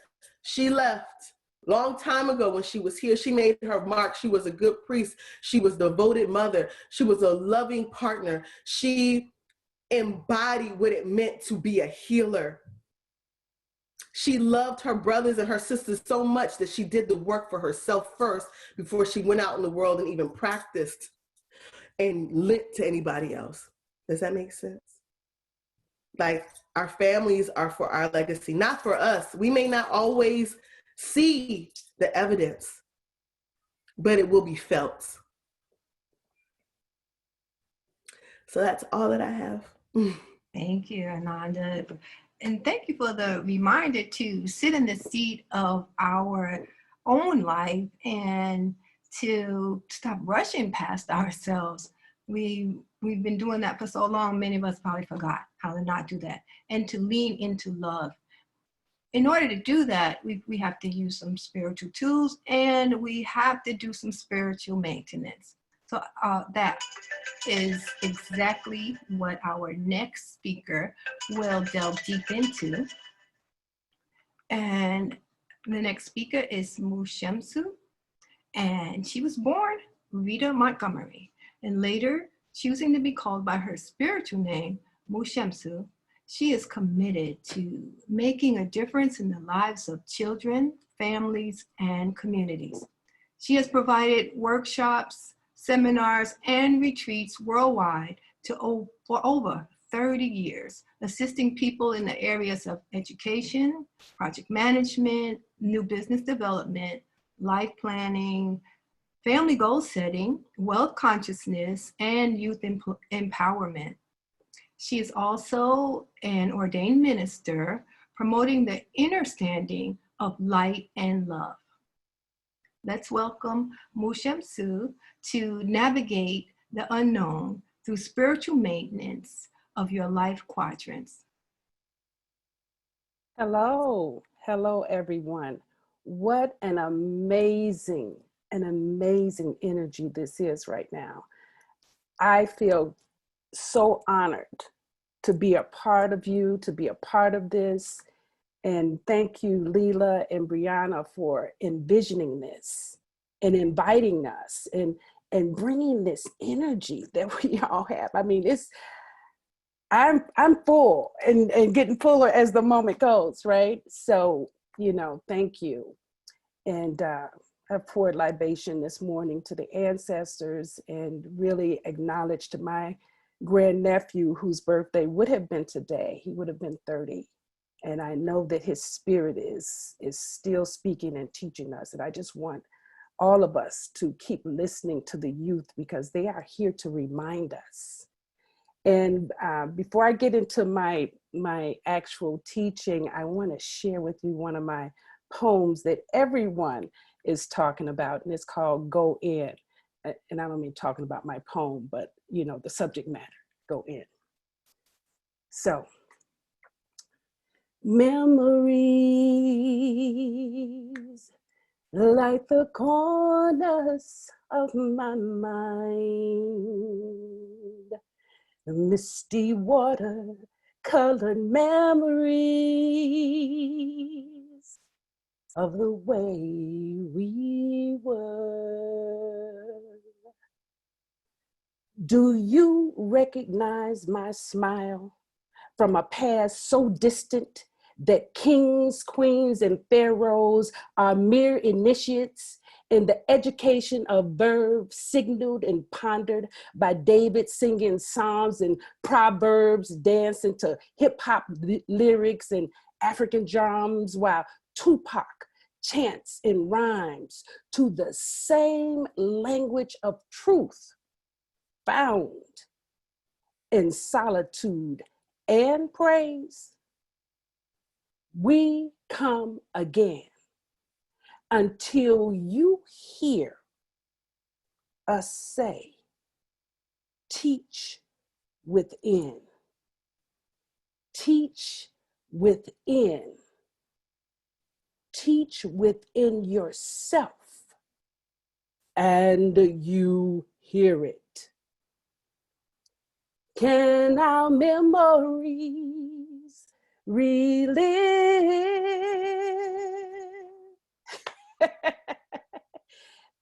She left long time ago. When she was here, she made her mark. She was a good priest. She was a devoted mother. She was a loving partner. She embodied what it meant to be a healer. She loved her brothers and her sisters so much that she did the work for herself first before she went out in the world and even practiced and lent to anybody else. Does that make sense? Like, our families are for our legacy, not for us. We may not always see the evidence, but it will be felt. So that's all that I have. Thank you, Ananda. And thank you for the reminder to sit in the seat of our own life and to stop rushing past ourselves. We've been doing that for so long, many of us probably forgot how to not do that, and to lean into love. In order to do that, we have to use some spiritual tools, and we have to do some spiritual maintenance. So that is exactly what our next speaker will delve deep into. And the next speaker is Mushemsu, and she was born Rita Montgomery, and later choosing to be called by her spiritual name, Mushemsu. She is committed to making a difference in the lives of children, families, and communities. She has provided workshops, seminars, and retreats worldwide for over 30 years, assisting people in the areas of education, project management, new business development, life planning, family goal setting, wealth consciousness, and youth empowerment. She is also an ordained minister promoting the understanding of light and love. Let's welcome Mushemsu to navigate the unknown through spiritual maintenance of your life quadrants. Hello everyone. What an amazing energy this is right now. I feel so honored to be a part of you, to be a part of this. And thank you, Leela and Brianna, for envisioning this and inviting us and bringing this energy that we all have. I mean, I'm full and getting fuller as the moment goes, right? So, thank you. And I poured libation this morning to the ancestors and really acknowledged my grandnephew, whose birthday would have been today. He would have been 30. And I know that his spirit is still speaking and teaching us. And I just want all of us to keep listening to the youth, because they are here to remind us. And before I get into my actual teaching, I want to share with you one of my poems that everyone is talking about, and it's called Go In. And I don't mean talking about my poem, but the subject matter, go in. So, memories like the corners of my mind, the misty water colored memories of the way we were. Do you recognize my smile from a past so distant that kings, queens, and pharaohs are mere initiates in the education of verbs signaled and pondered by David singing psalms and proverbs, dancing to hip hop lyrics and African drums, while Tupac chants and rhymes to the same language of truth found in solitude and praise. We come again until you hear us say, teach within. Teach within. Teach within yourself, and you hear it. Can our memories relive?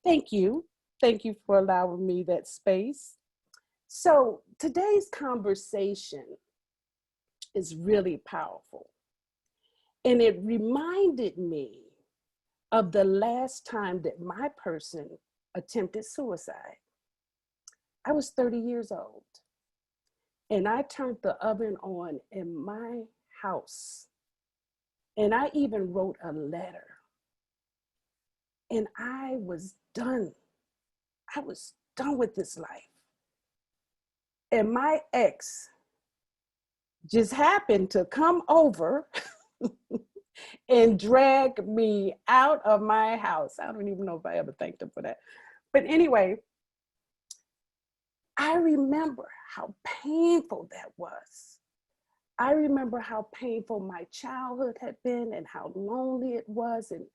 Thank you. Thank you for allowing me that space. So today's conversation is really powerful. And it reminded me of the last time that my person attempted suicide. I was 30 years old. And I turned the oven on in my house. And I even wrote a letter. And I was done. I was done with this life. And my ex just happened to come over and drag me out of my house. I don't even know if I ever thanked him for that. But anyway, I remember how painful that was. I remember how painful my childhood had been and how lonely it was. And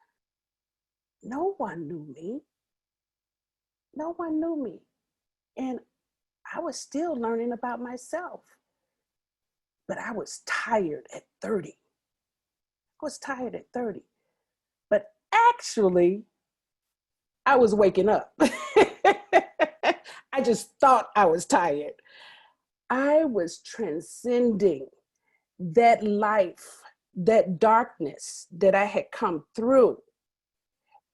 no one knew me. No one knew me. And I was still learning about myself. But I was tired at 30. I was tired at 30. But actually, I was waking up. I just thought I was tired. I was transcending that life, that darkness that I had come through,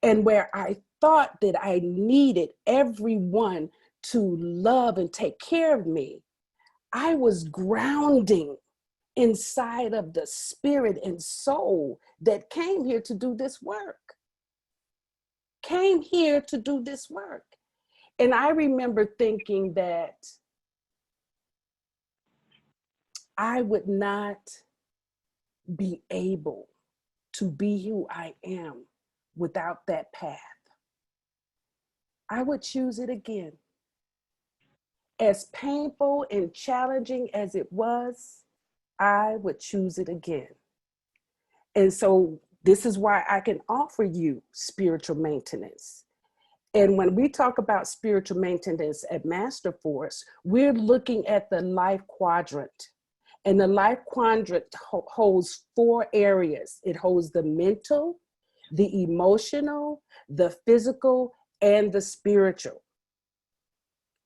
and where I thought that I needed everyone to love and take care of me. I was grounding inside of the spirit and soul that came here to do this work. Came here to do this work. And I remember thinking that I would not be able to be who I am without that path. I would choose it again. As painful and challenging as it was, I would choose it again. And so this is why I can offer you spiritual maintenance. And when we talk about spiritual maintenance at Masterforce, we're looking at the life quadrant. And the life quadrant holds 4 areas. It holds the mental, the emotional, the physical, and the spiritual,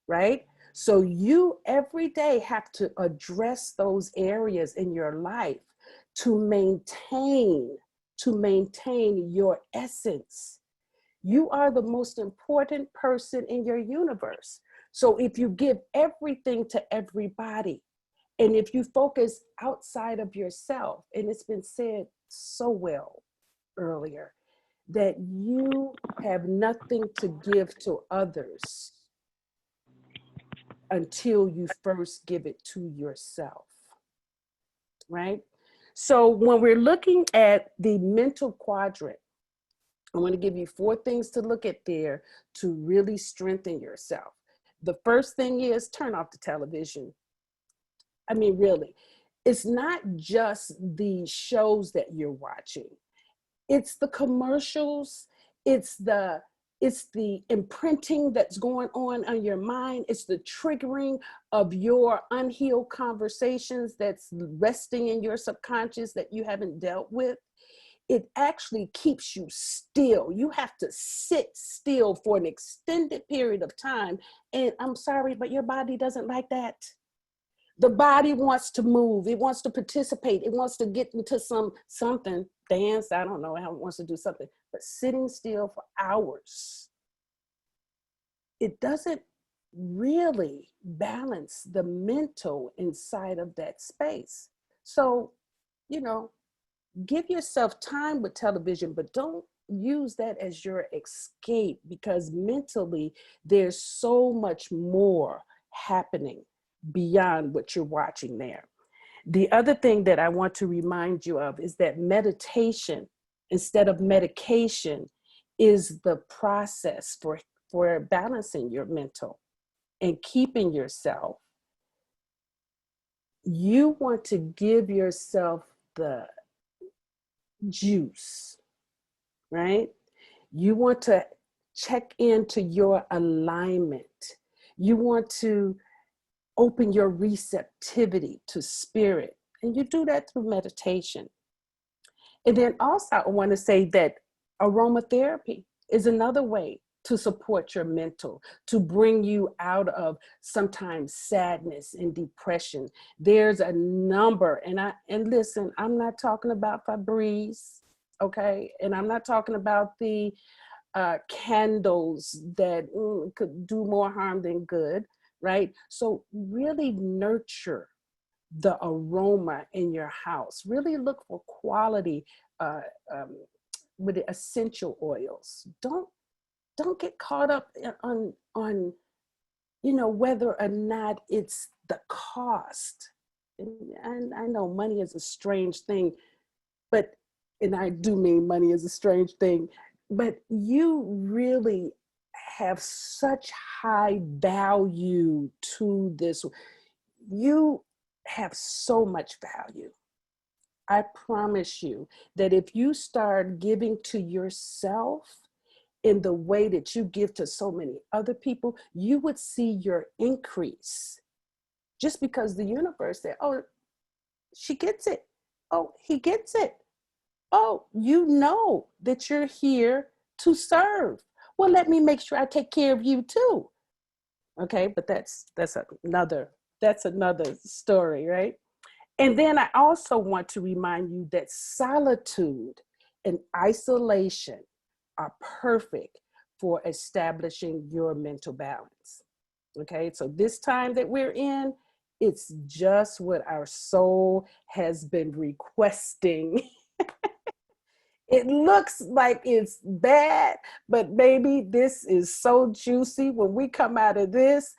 right? So you every day have to address those areas in your life to maintain your essence. You are the most important person in your universe. So if you give everything to everybody, and if you focus outside of yourself, and it's been said so well earlier, that you have nothing to give to others until you first give it to yourself, right? So when we're looking at the mental quadrant, I want to give you 4 things to look at there to really strengthen yourself. The first thing is turn off the television. I mean, really, it's not just the shows that you're watching. It's the commercials. It's the imprinting that's going on your mind. It's the triggering of your unhealed conversations that's resting in your subconscious that you haven't dealt with. It actually keeps you still. You have to sit still for an extended period of time. And I'm sorry, but your body doesn't like that. The body wants to move. It wants to participate. It wants to get into something, dance. I don't know how it wants to do something, but sitting still for hours, it doesn't really balance the mental inside of that space. So, you know, give yourself time with television, but don't use that as your escape, because mentally there's so much more happening beyond what you're watching there. The other thing that I want to remind you of is that meditation instead of medication is the process for balancing your mental and keeping yourself. You want to give yourself the juice, right? You want to check into your alignment. You want to open your receptivity to spirit. And you do that through meditation. And then also I want to say that aromatherapy is another way to support your mental, to bring you out of sometimes sadness and depression. There's a number, and listen, I'm not talking about Febreze, okay? And I'm not talking about the candles that could do more harm than good, right? So really nurture the aroma in your house. Really look for quality with the essential oils. Don't get caught up on whether or not it's the cost. And I know money is a strange thing, and I do mean money is a strange thing, but you really have such high value to this. You have so much value. I promise you that if you start giving to yourself in the way that you give to so many other people, you would see your increase. Just because the universe said, oh, she gets it. Oh, he gets it. Oh, you know that you're here to serve. Well, let me make sure I take care of you too. Okay, but that's another story, right? And then I also want to remind you that solitude and isolation are perfect for establishing your mental balance. Okay, so this time that we're in, it's just what our soul has been requesting. It looks like it's bad, but maybe this is so juicy. When we come out of this,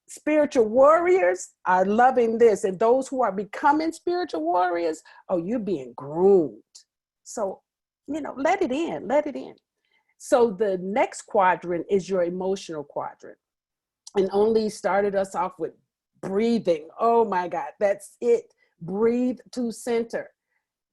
spiritual warriors are loving this. And those who are becoming spiritual warriors, oh, you're being groomed. So, let it in, let it in. So the next quadrant is your emotional quadrant. And Only started us off with breathing. Oh my God, that's it. Breathe to center.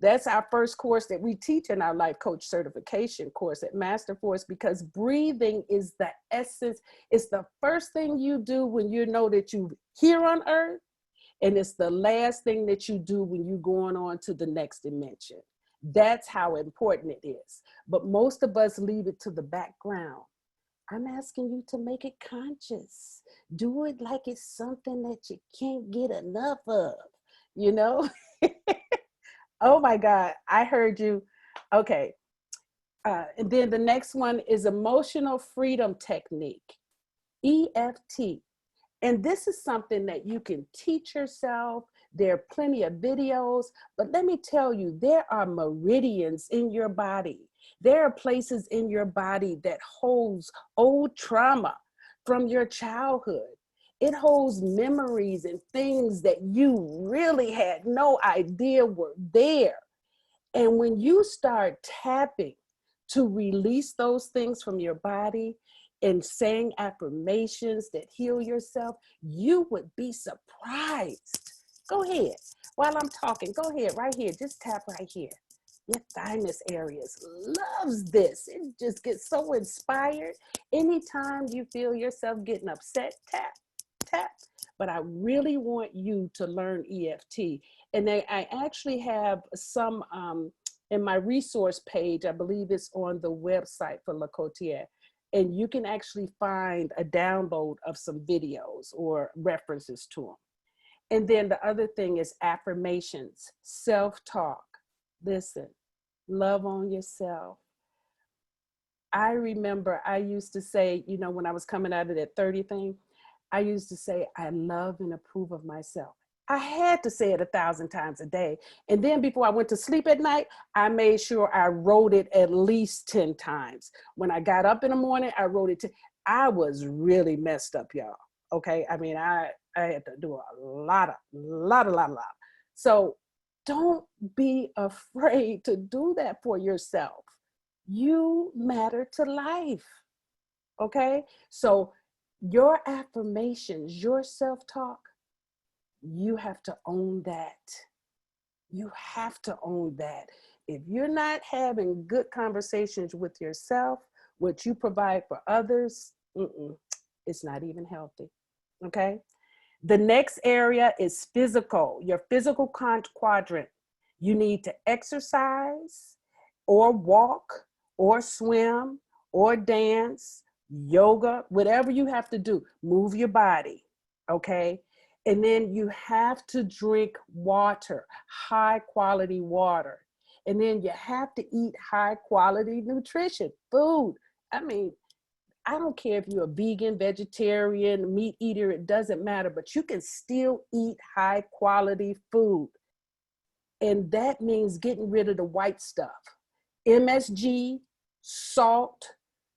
That's our first course that we teach in our life coach certification course at Masterforce, because breathing is the essence. It's the first thing you do when you know that you're here on earth. And it's the last thing that you do when you're going on to the next dimension. That's how important it is. But most of us leave it to the background. I'm asking you to make it conscious. Do it like it's something that you can't get enough of, Oh my God, I heard you. Okay. And then the next one is emotional freedom technique, EFT. And this is something that you can teach yourself. There are plenty of videos, but let me tell you, there are meridians in your body. There are places in your body that holds old trauma from your childhood. It holds memories and things that you really had no idea were there. And when you start tapping to release those things from your body and saying affirmations that heal yourself, you would be surprised. Go ahead. While I'm talking, go ahead right here. Just tap right here. Your thymus areas loves this. It just gets so inspired. Anytime you feel yourself getting upset, tap, tap. But I really want you to learn EFT. And I actually have some in my resource page. I believe it's on the website for Lacotier. and you can actually find a download of some videos or references to them. And then the other thing is affirmations, self-talk. Listen, love on yourself. I remember I used to say, you know, when I was coming out of that 30 thing, I used to say, I love and approve of myself. I had to say it 1,000 times a day. And then before I went to sleep at night, I made sure I wrote it at least 10 times. When I got up in the morning, I wrote it. I was really messed up, y'all. Okay. I mean, I had to do a lot. So don't be afraid to do that for yourself. You matter to life. Okay. So your affirmations, your self-talk, you have to own that. You have to own that. If you're not having good conversations with yourself, what you provide for others, it's not even healthy. Okay. The next area is physical, your physical quadrant. You need to exercise or walk or swim or dance, yoga, whatever you have to do, move your body. Okay. And then you have to drink water, high quality water. And then you have to eat high quality nutrition, food. I mean, I don't care if you're a vegan, vegetarian, meat eater, it doesn't matter, but you can still eat high quality food. And that means getting rid of the white stuff, MSG, salt,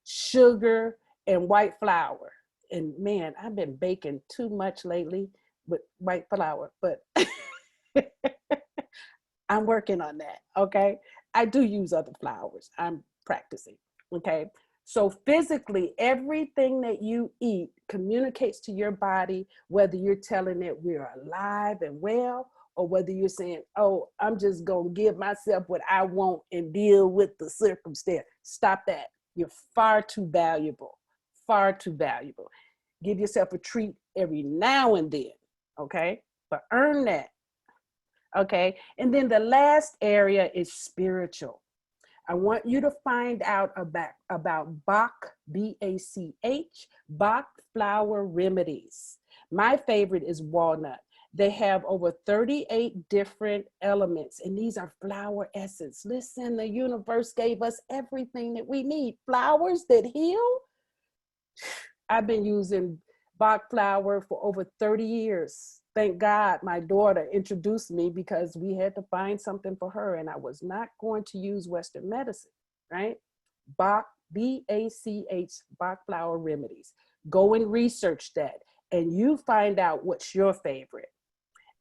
sugar, and white flour. And man, I've been baking too much lately with white flour, but I'm working on that, okay? I do use other flours. I'm practicing, okay? So physically, everything that you eat communicates to your body, whether you're telling it we're alive and well, or whether you're saying, oh, I'm just gonna give myself what I want and deal with the circumstance. Stop that. You're far too valuable, far too valuable. Give yourself a treat every now and then, okay? But earn that, okay? And then the last area is spiritual. I want you to find out about Bach, B-A-C-H, Bach flower remedies. My favorite is walnut. They have over 38 different elements, and these are flower essence. Listen, the universe gave us everything that we need. Flowers that heal. I've been using Bach flower for over 30 years. Thank God my daughter introduced me because we had to find something for her, and I was not going to use Western medicine, right? Bach, B-A-C-H, Bach flower remedies. Go and research that, and you find out what's your favorite.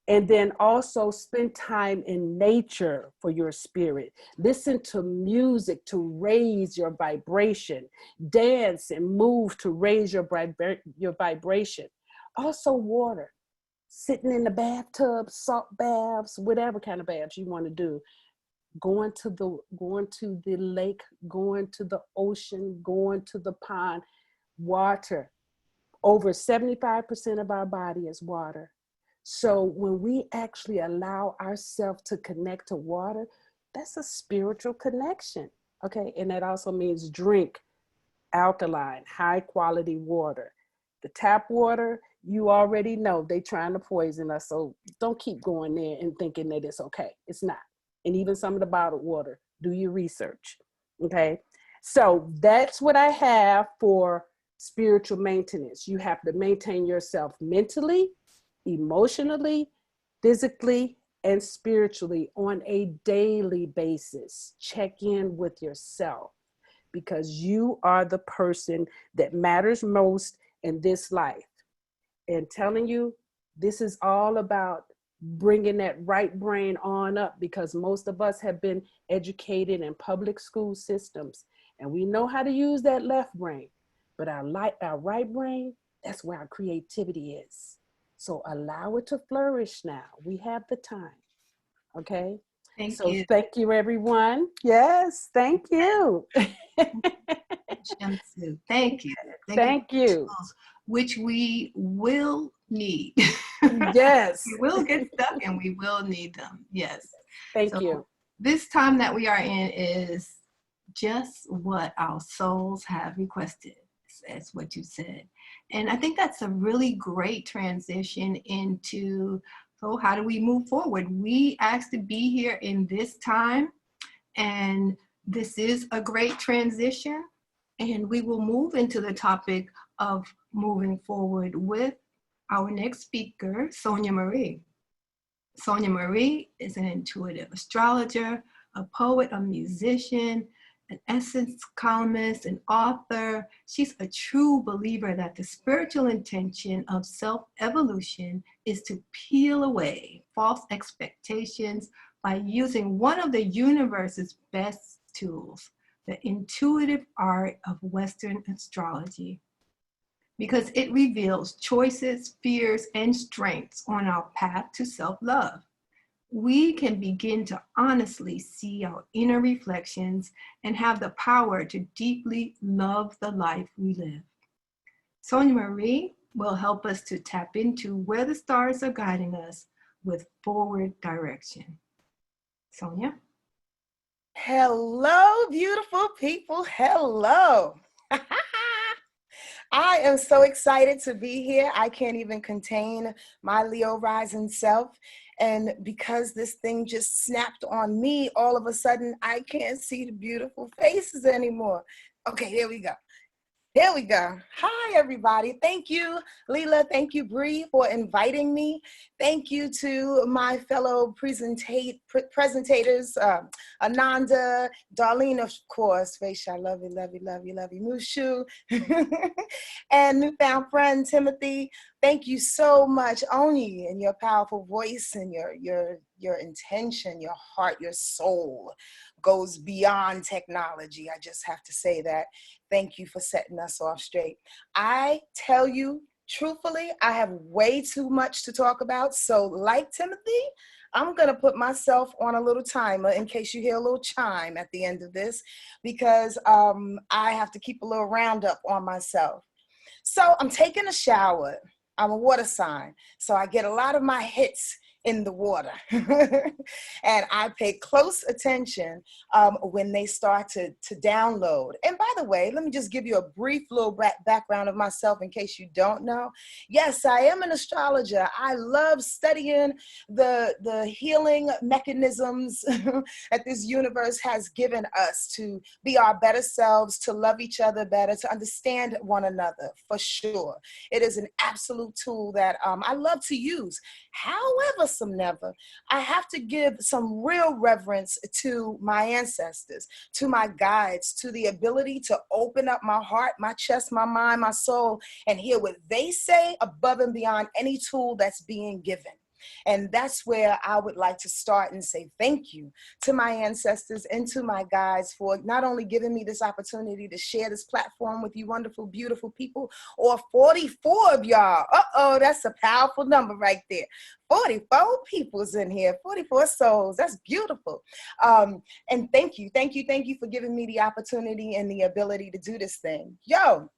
And then also spend time in nature for your spirit. Listen to music to raise your vibration. Dance and move to raise your vibration. Also water. Sitting in the bathtub, salt baths, whatever kind of baths you want to do. Going to the lake, going to the ocean, going to the pond. Water. Over 75% of our body is water. So when we actually allow ourselves to connect to water, that's a spiritual connection, okay? And that also means drink alkaline, high quality water. The tap water, you already know they trying to poison us, so don't keep going there and thinking that it's okay. It's not. And even some of the bottled water, do your research, okay? So that's what I have for spiritual maintenance. You have to maintain yourself mentally, emotionally, physically, and spiritually on a daily basis. Check in with yourself because you are the person that matters most in this life. And telling you, this is all about bringing that right brain on up because most of us have been educated in public school systems and we know how to use that left brain, but our right brain, that's where our creativity is. So allow it to flourish now. We have the time. Okay. Thank So you. thank you, everyone. Yes, thank you. Shamsu. Thank you. Thank you. Tools, which we will need. Yes. We will get stuck and we will need them. Yes. Thank you. This time that we are in is just what our souls have requested. That's what you said. And I think that's a really great transition into, so how do we move forward? We asked to be here in this time, and this is a great transition. And we will move into the topic of moving forward with our next speaker, Sonia Marie. Sonia Marie is an intuitive astrologer, a poet, a musician, an essence columnist, an author. She's a true believer that the spiritual intention of self-evolution is to peel away false expectations by using one of the universe's best tools, the intuitive art of Western astrology, because it reveals choices, fears, and strengths on our path to self-love. We can begin to honestly see our inner reflections and have the power to deeply love the life we live. Sonia Marie will help us to tap into where the stars are guiding us with forward direction. Sonia? Hello, beautiful people. Hello. I am so excited to be here. I can't even contain my Leo rising self. And because this thing just snapped on me, all of a sudden, I can't see the beautiful faces anymore. Okay, there we go. There we go. Hi, everybody. Thank you, Leela. Thank you, Bree, for inviting me. Thank you to my fellow presentators, Ananda, Darlene, of course, Faisha, I love you, love you, love you, love you, Mushu, and newfound friend, Timothy. Thank you so much, Oni, and your powerful voice and your intention, your heart, your soul goes beyond technology. I just have to say that. Thank you for setting us off straight. I tell you, truthfully, I have way too much to talk about. So like Timothy, I'm going to put myself on a little timer in case you hear a little chime at the end of this, because I have to keep a little roundup on myself. So I'm taking a shower. I'm a water sign, so I get a lot of my hits in the water. And I pay close attention when they start to download. And by the way, let me just give you a brief little background of myself in case you don't know. Yes, I am an astrologer. I love studying the healing mechanisms that this universe has given us to be our better selves, to love each other better, to understand one another, for sure. It is an absolute tool that I love to use. However, never, I have to give some real reverence to my ancestors, to my guides, to the ability to open up my heart, my chest, my mind, my soul, and hear what they say above and beyond any tool that's being given. And that's where I would like to start and say thank you to my ancestors and to my guides for not only giving me this opportunity to share this platform with you wonderful, beautiful people, or 44 of y'all. Uh-oh, that's a powerful number right there. 44 people's in here, 44 souls. That's beautiful. And thank you for giving me the opportunity and the ability to do this thing. Yo,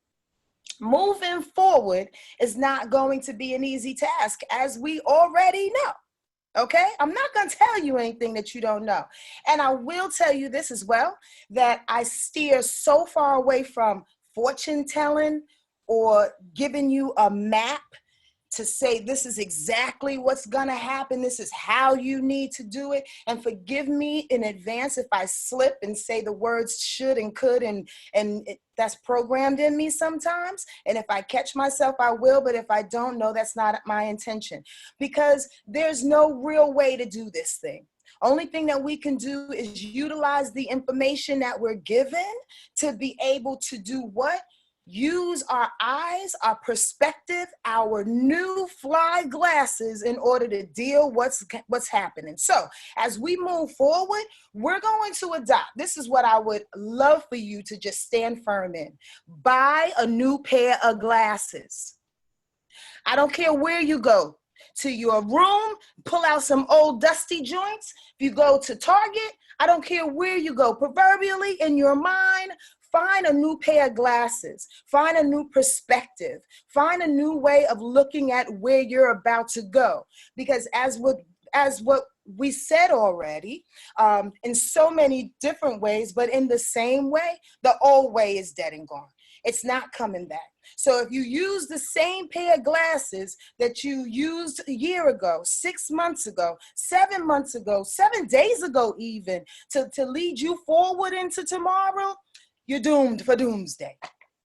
moving forward is not going to be an easy task, as we already know. Okay? I'm not going to tell you anything that you don't know. And I will tell you this as well, that I steer so far away from fortune telling or giving you a map to say this is exactly what's gonna happen, this is how you need to do it. And forgive me in advance if I slip and say the words should and could, and that's programmed in me sometimes. And if I catch myself, I will, but if I don't know, that's not my intention. Because there's no real way to do this thing. Only thing that we can do is utilize the information that we're given to be able to do what? Use our eyes, our perspective, our new fly glasses in order to deal what's happening. So as we move forward, we're going to adopt. This is what I would love for you to just stand firm in. Buy a new pair of glasses. I don't care where you go. To your room, pull out some old dusty joints. If you go to Target, I don't care where you go. Proverbially, in your mind, find a new pair of glasses, find a new perspective, find a new way of looking at where you're about to go. Because as what we said already, in so many different ways, but in the same way, the old way is dead and gone. It's not coming back. So if you use the same pair of glasses that you used a year ago, 6 months ago, 7 months ago, 7 days ago even, to lead you forward into tomorrow, you're doomed for doomsday.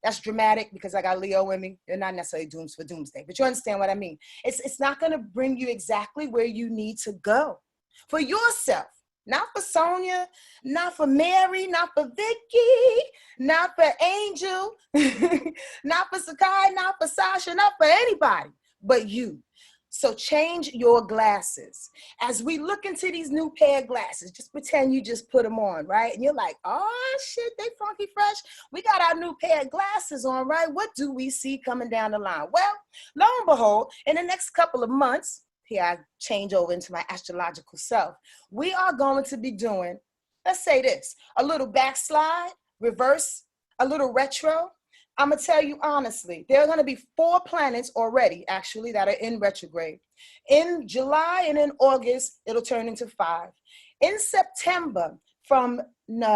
That's dramatic because I got Leo in me. They're not necessarily doomed for doomsday, but you understand what I mean. It's not going to bring you exactly where you need to go for yourself. Not for Sonia, not for Mary, not for Vicky, not for Angel, not for Sakai, not for Sasha, not for anybody but you. So change your glasses. As we look into these new pair of glasses, just pretend you just put them on, right? And you're like, oh shit, they funky fresh. We got our new pair of glasses on, right? What do we see coming down the line? Well, lo and behold, in the next couple of months, here I change over into my astrological self, we are going to be doing, let's say this, a little backslide, reverse, a little retro. I'm going to tell you honestly, there are going to be 4 planets already, actually, that are in retrograde. In July and in August, it'll turn into 5. In September, from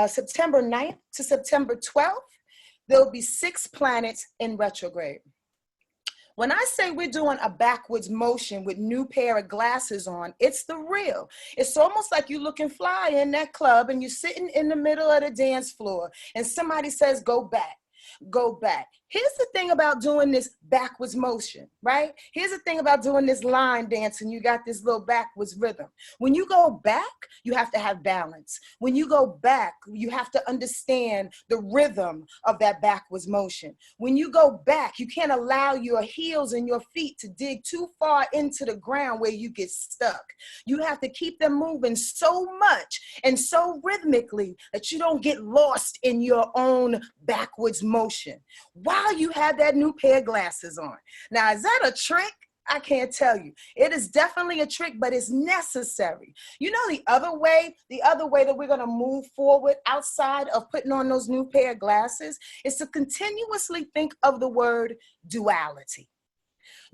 September 9th to September 12th, there'll be 6 planets in retrograde. When I say we're doing a backwards motion with new pair of glasses on, it's the real. It's almost like you're looking fly in that club and you're sitting in the middle of the dance floor and somebody says, go back. Go back. Here's the thing about doing this backwards motion, right? Here's the thing about doing this line dance and you got this little backwards rhythm. When you go back, you have to have balance. When you go back, you have to understand the rhythm of that backwards motion. When you go back, you can't allow your heels and your feet to dig too far into the ground where you get stuck. You have to keep them moving so much and so rhythmically that you don't get lost in your own backwards motion while you have that new pair of glasses on. Now, is that a trick? I can't tell you. It is definitely a trick, but it's necessary. You know, the other way that we're going to move forward outside of putting on those new pair of glasses is to continuously think of the word duality.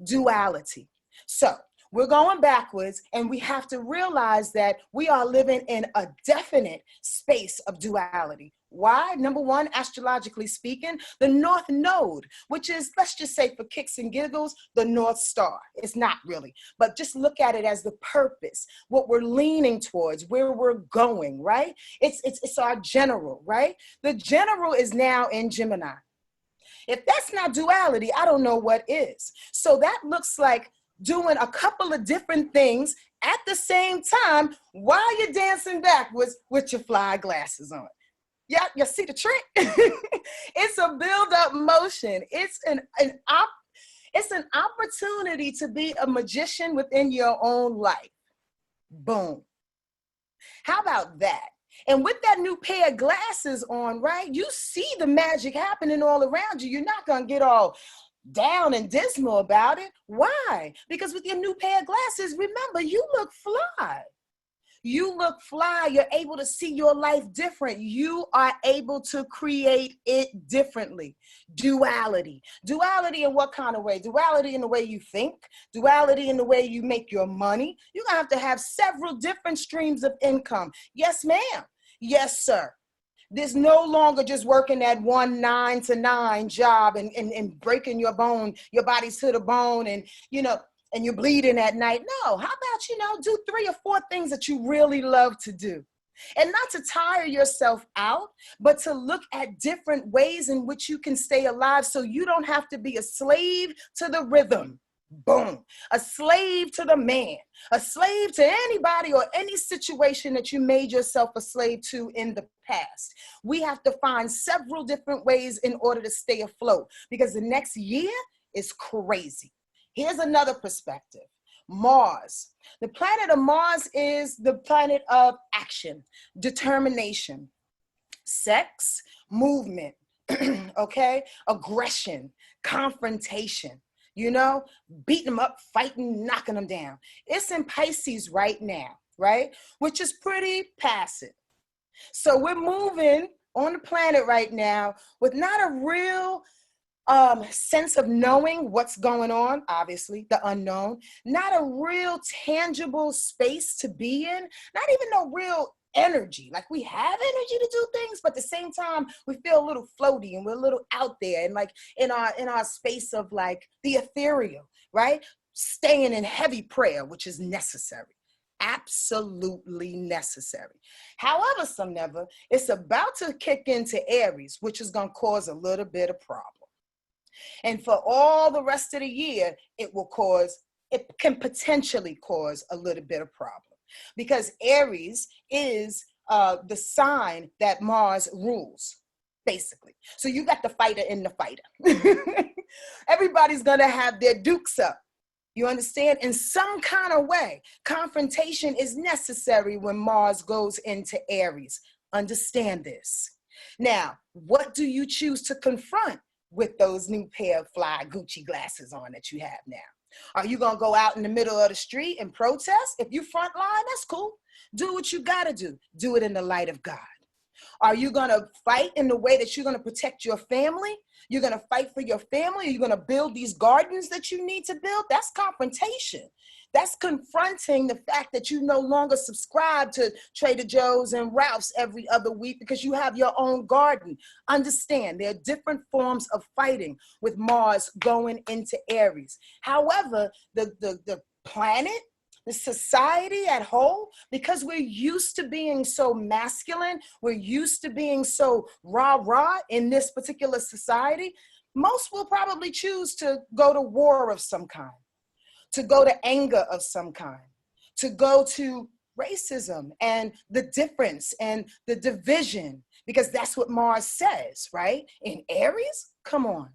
Duality. So we're going backwards, and we have to realize that we are living in a definite space of duality. Why? Number one, astrologically speaking, the North Node, which is, let's just say for kicks and giggles, the North Star. It's not really, but just look at it as the purpose, what we're leaning towards, where we're going, right? It's our general, right? The general is now in Gemini. If that's not duality, I don't know what is. So that looks like doing a couple of different things at the same time while you're dancing backwards with your fly glasses on. Yeah, you see the trick? It's a build-up motion. It's an opportunity to be a magician within your own life. Boom. How about that? And with that new pair of glasses on, right, you see the magic happening all around you. You're not going to get all down and dismal about it. Why? Because with your new pair of glasses, remember, you look fly. You look fly. You're able to see your life different. You are able to create it differently. Duality. Duality in what kind of way? Duality in the way you think. Duality in the way you make your money. You're going to have several different streams of income. Yes, ma'am. Yes, sir. There's no longer just working that 1 9 to 9 job and breaking your body to the bone and, and you're bleeding at night. No, how about, do 3 or 4 things that you really love to do. And not to tire yourself out, but to look at different ways in which you can stay alive so you don't have to be a slave to the rhythm. Boom. A slave to the man, a slave to anybody or any situation that you made yourself a slave to in the past. We have to find several different ways in order to stay afloat because the next year is crazy. Here's another perspective. Mars. The planet of Mars is the planet of action, determination, sex, movement, okay? Aggression, confrontation. Beating them up, fighting, knocking them down. It's in Pisces right now, right? Which is pretty passive. So we're moving on the planet right now with not a real sense of knowing what's going on, obviously, the unknown, not a real tangible space to be in, not even no real energy. Like we have energy to do things, but at the same time, we feel a little floaty and we're a little out there and like in our space of like the ethereal, right? Staying in heavy prayer, which is necessary. Absolutely necessary. However, some never, it's about to kick into Aries, which is going to cause a little bit of problem. And for all the rest of the year, it can potentially cause a little bit of problem because Aries is the sign that Mars rules, basically. So you got the fighter in the fighter. Everybody's going to have their dukes up. You understand? In some kind of way, confrontation is necessary when Mars goes into Aries. Understand this. Now, what do you choose to confront with those new pair of fly Gucci glasses on that you have now? Are you going to go out in the middle of the street and protest? If you front line, that's cool. Do what you got to do. Do it in the light of God. Are you going to fight in the way that you're going to protect your family? You're going to fight for your family? Are you going to build these gardens that you need to build? That's confrontation. That's confronting the fact that you no longer subscribe to Trader Joe's and Ralph's every other week because you have your own garden. Understand, there are different forms of fighting with Mars going into Aries. However, the planet, the society at whole, because we're used to being so masculine, we're used to being so rah-rah in this particular society, most will probably choose to go to war of some kind, to go to anger of some kind, to go to racism and the difference and the division, because that's what Mars says, right? In Aries, come on.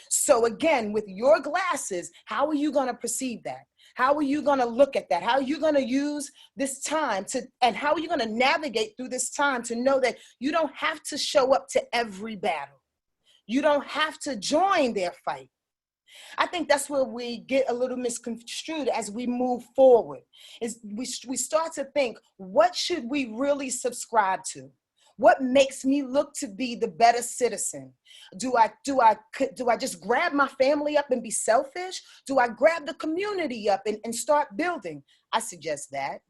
So again, with your glasses, how are you going to perceive that? How are you going to look at that? How are you going to use this time and how are you going to navigate through this time to know that you don't have to show up to every battle? You don't have to join their fight. I think that's where we get a little misconstrued as we move forward. Is we start to think, what should we really subscribe to? What makes me look to be the better citizen? Do I just grab my family up and be selfish? Do I grab the community up and start building? I suggest that.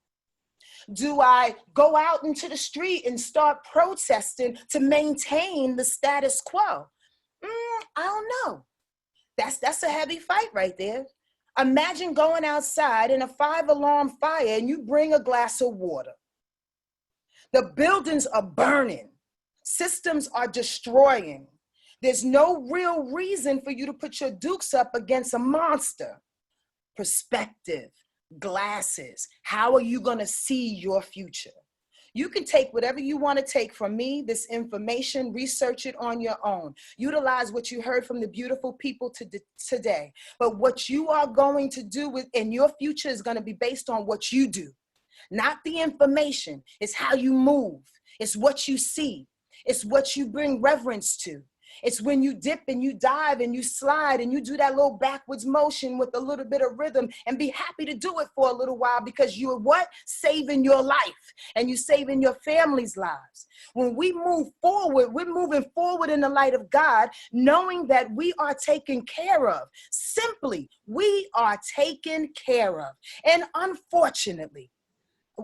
Do I go out into the street and start protesting to maintain the status quo? I don't know. That's a heavy fight right there. Imagine going outside in a 5-alarm fire and you bring a glass of water. The buildings are burning. Systems are destroying. There's no real reason for you to put your dukes up against a monster. Perspective, glasses. How are you going to see your future? You can take whatever you want to take from me, this information, research it on your own. Utilize what you heard from the beautiful people today. But what you are going to do in your future is going to be based on what you do. Not the information. It's how you move. It's what you see. It's what you bring reverence to. It's when you dip and you dive and you slide and you do that little backwards motion with a little bit of rhythm and be happy to do it for a little while because you're what? Saving your life and you're saving your family's lives. When we move forward, we're moving forward in the light of God, knowing that we are taken care of. Simply, we are taken care of. And unfortunately,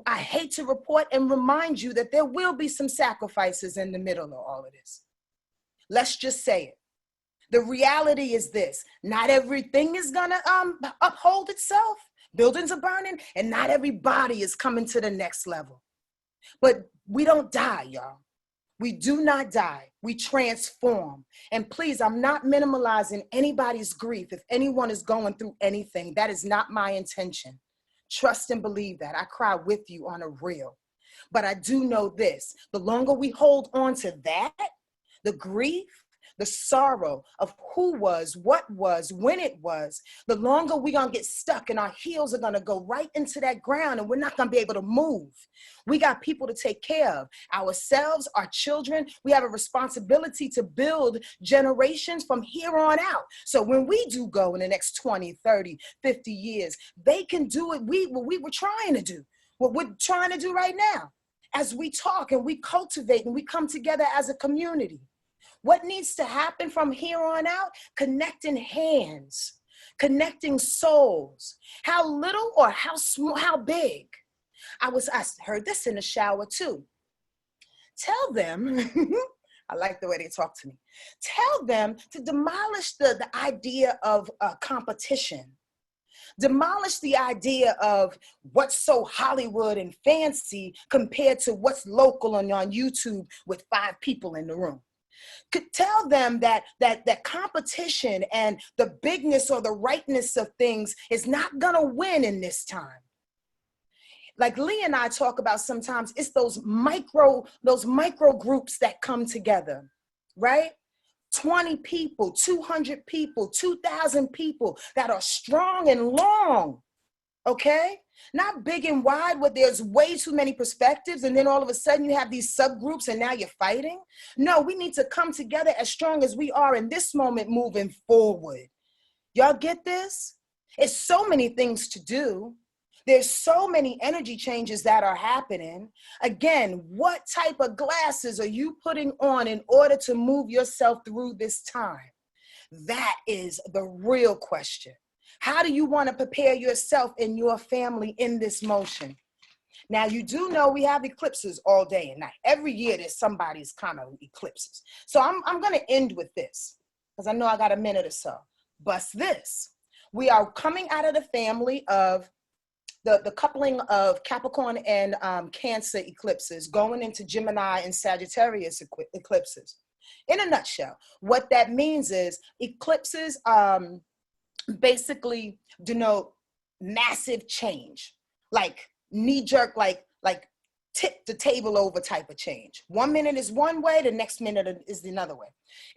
I hate to report and remind you that there will be some sacrifices in the middle of all of this. Let's just say it. The reality is this: not everything is gonna uphold itself. Buildings are burning and not everybody is coming to the next level. But we don't die, y'all. We do not die. We transform. And please, I'm not minimalizing anybody's grief. If anyone is going through anything, that is not my intention. Trust and believe that. I cry with you on a real. But I do know this: the longer we hold on to that, the grief, the sorrow of who was, what was, when it was, the longer we're going to get stuck and our heels are going to go right into that ground and we're not going to be able to move. We got people to take care of, ourselves, our children. We have a responsibility to build generations from here on out. So when we do go in the next 20, 30, 50 years, they can do it. What we were trying to do, what we're trying to do right now, as we talk and we cultivate and we come together as a community. What needs to happen from here on out? Connecting hands, connecting souls. How little or how small, how big? I heard this in the shower too. tell them, I like the way they talk to me, tell them to demolish the idea of competition. Demolish the idea of what's so Hollywood and fancy compared to what's local and on YouTube with 5 people in the room. Could tell them that competition and the bigness or the rightness of things is not gonna win in this time. Like Lee and I talk about sometimes, it's those micro groups that come together, right? 20 people, 200 people, 2,000 people that are strong and long, okay? Not big and wide where there's way too many perspectives and then all of a sudden you have these subgroups and now you're fighting. No, we need to come together as strong as we are in this moment moving forward. Y'all get this? It's so many things to do. There's so many energy changes that are happening. Again, what type of glasses are you putting on in order to move yourself through this time? That is the real question. How do you want to prepare yourself and your family in this motion? Now, you do know we have eclipses all day and night. Every year there's somebody's kind of eclipses. So I'm going to end with this because I know I got a minute or so. Bust this. We are coming out of the family of the coupling of Capricorn and Cancer eclipses going into Gemini and Sagittarius eclipses. In a nutshell, what that means is eclipses basically denote massive change, like knee-jerk, like tip the table over type of change. 1 minute is one way, the next minute is another way.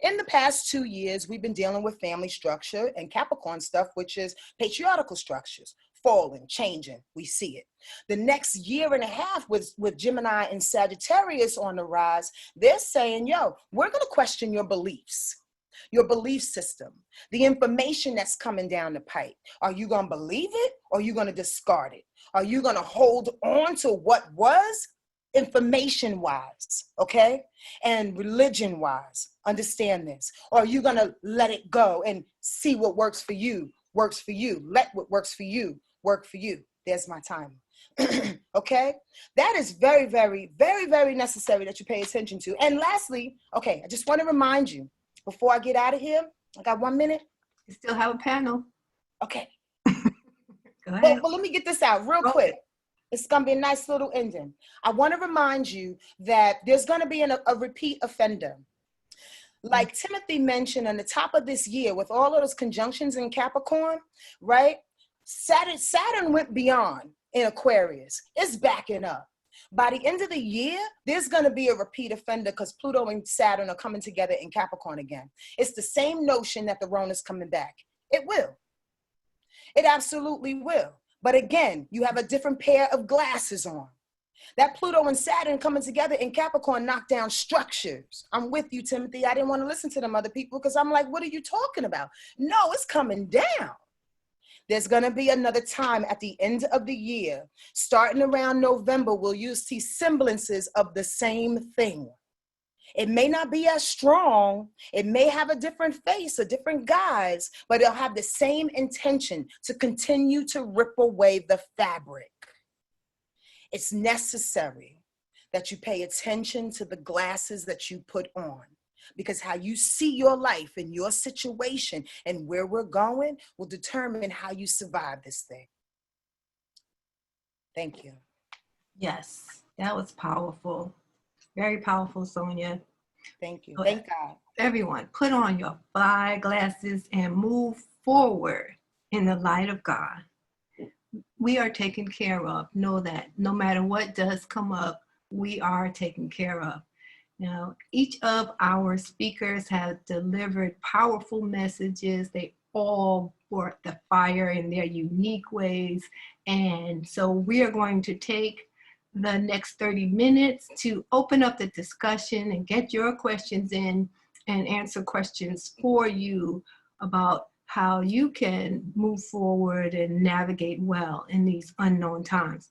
In the past 2 years, we've been dealing with family structure and Capricorn stuff, which is patriarchal structures, falling, changing. We see it. The next year and a half with Gemini and Sagittarius on the rise, they're saying, yo, we're going to question your beliefs, your belief system, the information that's coming down the pipe. Are you going to believe it or are you going to discard it? Are you going to hold on to what was information-wise, okay? And religion-wise, understand this. Or are you going to let it go and see what works for you, works for you? Let what works for you work for you. There's my time. Okay? That is very, very, very, very necessary that you pay attention to. And lastly, okay, I just want to remind you, before I get out of here, I got 1 minute. You still have a panel. Okay. Go ahead. Well, let me get this out real quick. It's going to be a nice little ending. I want to remind you that there's going to be a repeat offender. Like Timothy mentioned on the top of this year with all of those conjunctions in Capricorn, right? Saturn went beyond in Aquarius. It's backing up. By the end of the year, there's going to be a repeat offender because Pluto and Saturn are coming together in Capricorn again. It's the same notion that the Rona's coming back. It will. It absolutely will. But again, you have a different pair of glasses on. That Pluto and Saturn coming together in Capricorn knock down structures. I'm with you, Timothy. I didn't want to listen to them other people because I'm like, what are you talking about? No, it's coming down. There's going to be another time at the end of the year, starting around November, where you'll see semblances of the same thing. It may not be as strong. It may have a different face, a different guise, but it'll have the same intention to continue to rip away the fabric. It's necessary that you pay attention to the glasses that you put on, because how you see your life and your situation and where we're going will determine how you survive this thing. Thank you. Yes, that was powerful. Very powerful, Sonia. Thank you. So Thank God. everyone, put on your fly glasses and move forward in the light of God. We are taken care of. Know that no matter what does come up, we are taken care of. Now, each of our speakers have delivered powerful messages. They all brought the fire in their unique ways. And so we are going to take the next 30 minutes to open up the discussion and get your questions in and answer questions for you about how you can move forward and navigate well in these unknown times.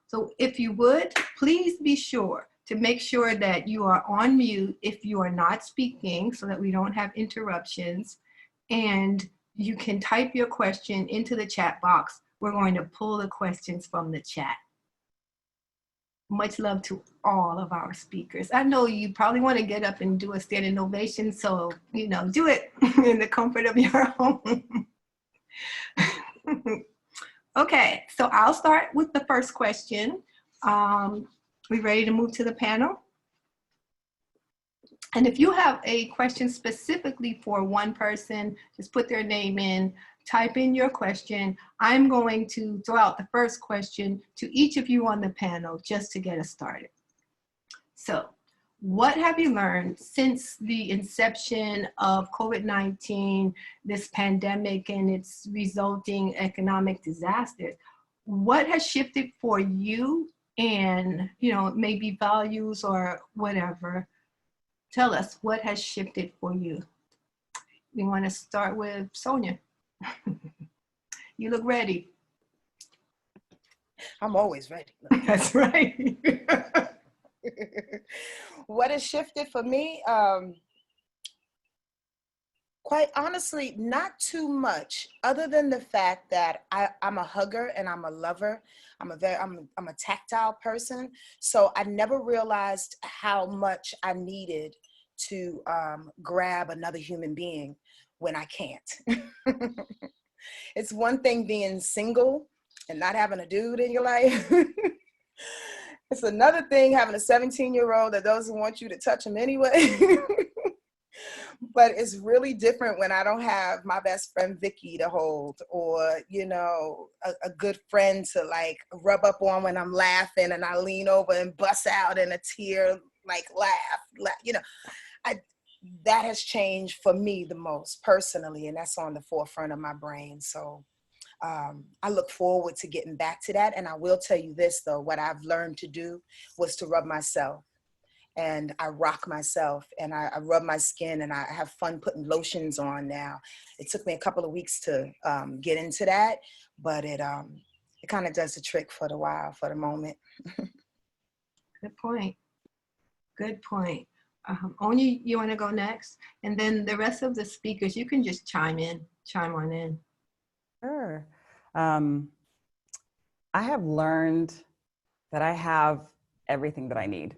So if you would, please be sure to make sure that you are on mute if you are not speaking so that we don't have interruptions. And you can type your question into the chat box. We're going to pull the questions from the chat. Much love to all of our speakers. I know you probably want to get up and do a standing ovation, so, do it in the comfort of your home. Okay, so I'll start with the first question. We ready to move to the panel? And if you have a question specifically for one person, just put their name in, type in your question. I'm going to throw out the first question to each of you on the panel just to get us started. So, what have you learned since the inception of COVID-19, this pandemic and its resulting economic disasters? What has shifted for you and, maybe values or whatever? Tell us what has shifted for you. We want to start with Sonia. You look ready. I'm always ready. That's right. What has shifted for me? Quite honestly, not too much, other than the fact that I'm a hugger and I'm a lover. I'm a tactile person. So I never realized how much I needed to grab another human being when I can't. It's one thing being single and not having a dude in your life. It's another thing having a 17-year-old that doesn't want you to touch him anyway. But it's really different when I don't have my best friend Vicky to hold, or, a good friend to like rub up on when I'm laughing and I lean over and bust out in a tear, like laugh. That has changed for me the most personally, and that's on the forefront of my brain. So I look forward to getting back to that. And I will tell you this, though, what I've learned to do was to rub myself. And I rock myself, and I rub my skin, and I have fun putting lotions on now. It took me a couple of weeks to get into that, but it kind of does the trick for the moment. Good point. Good point. Oni, you want to go next? And then the rest of the speakers, you can just chime on in. Sure. I have learned that I have everything that I need.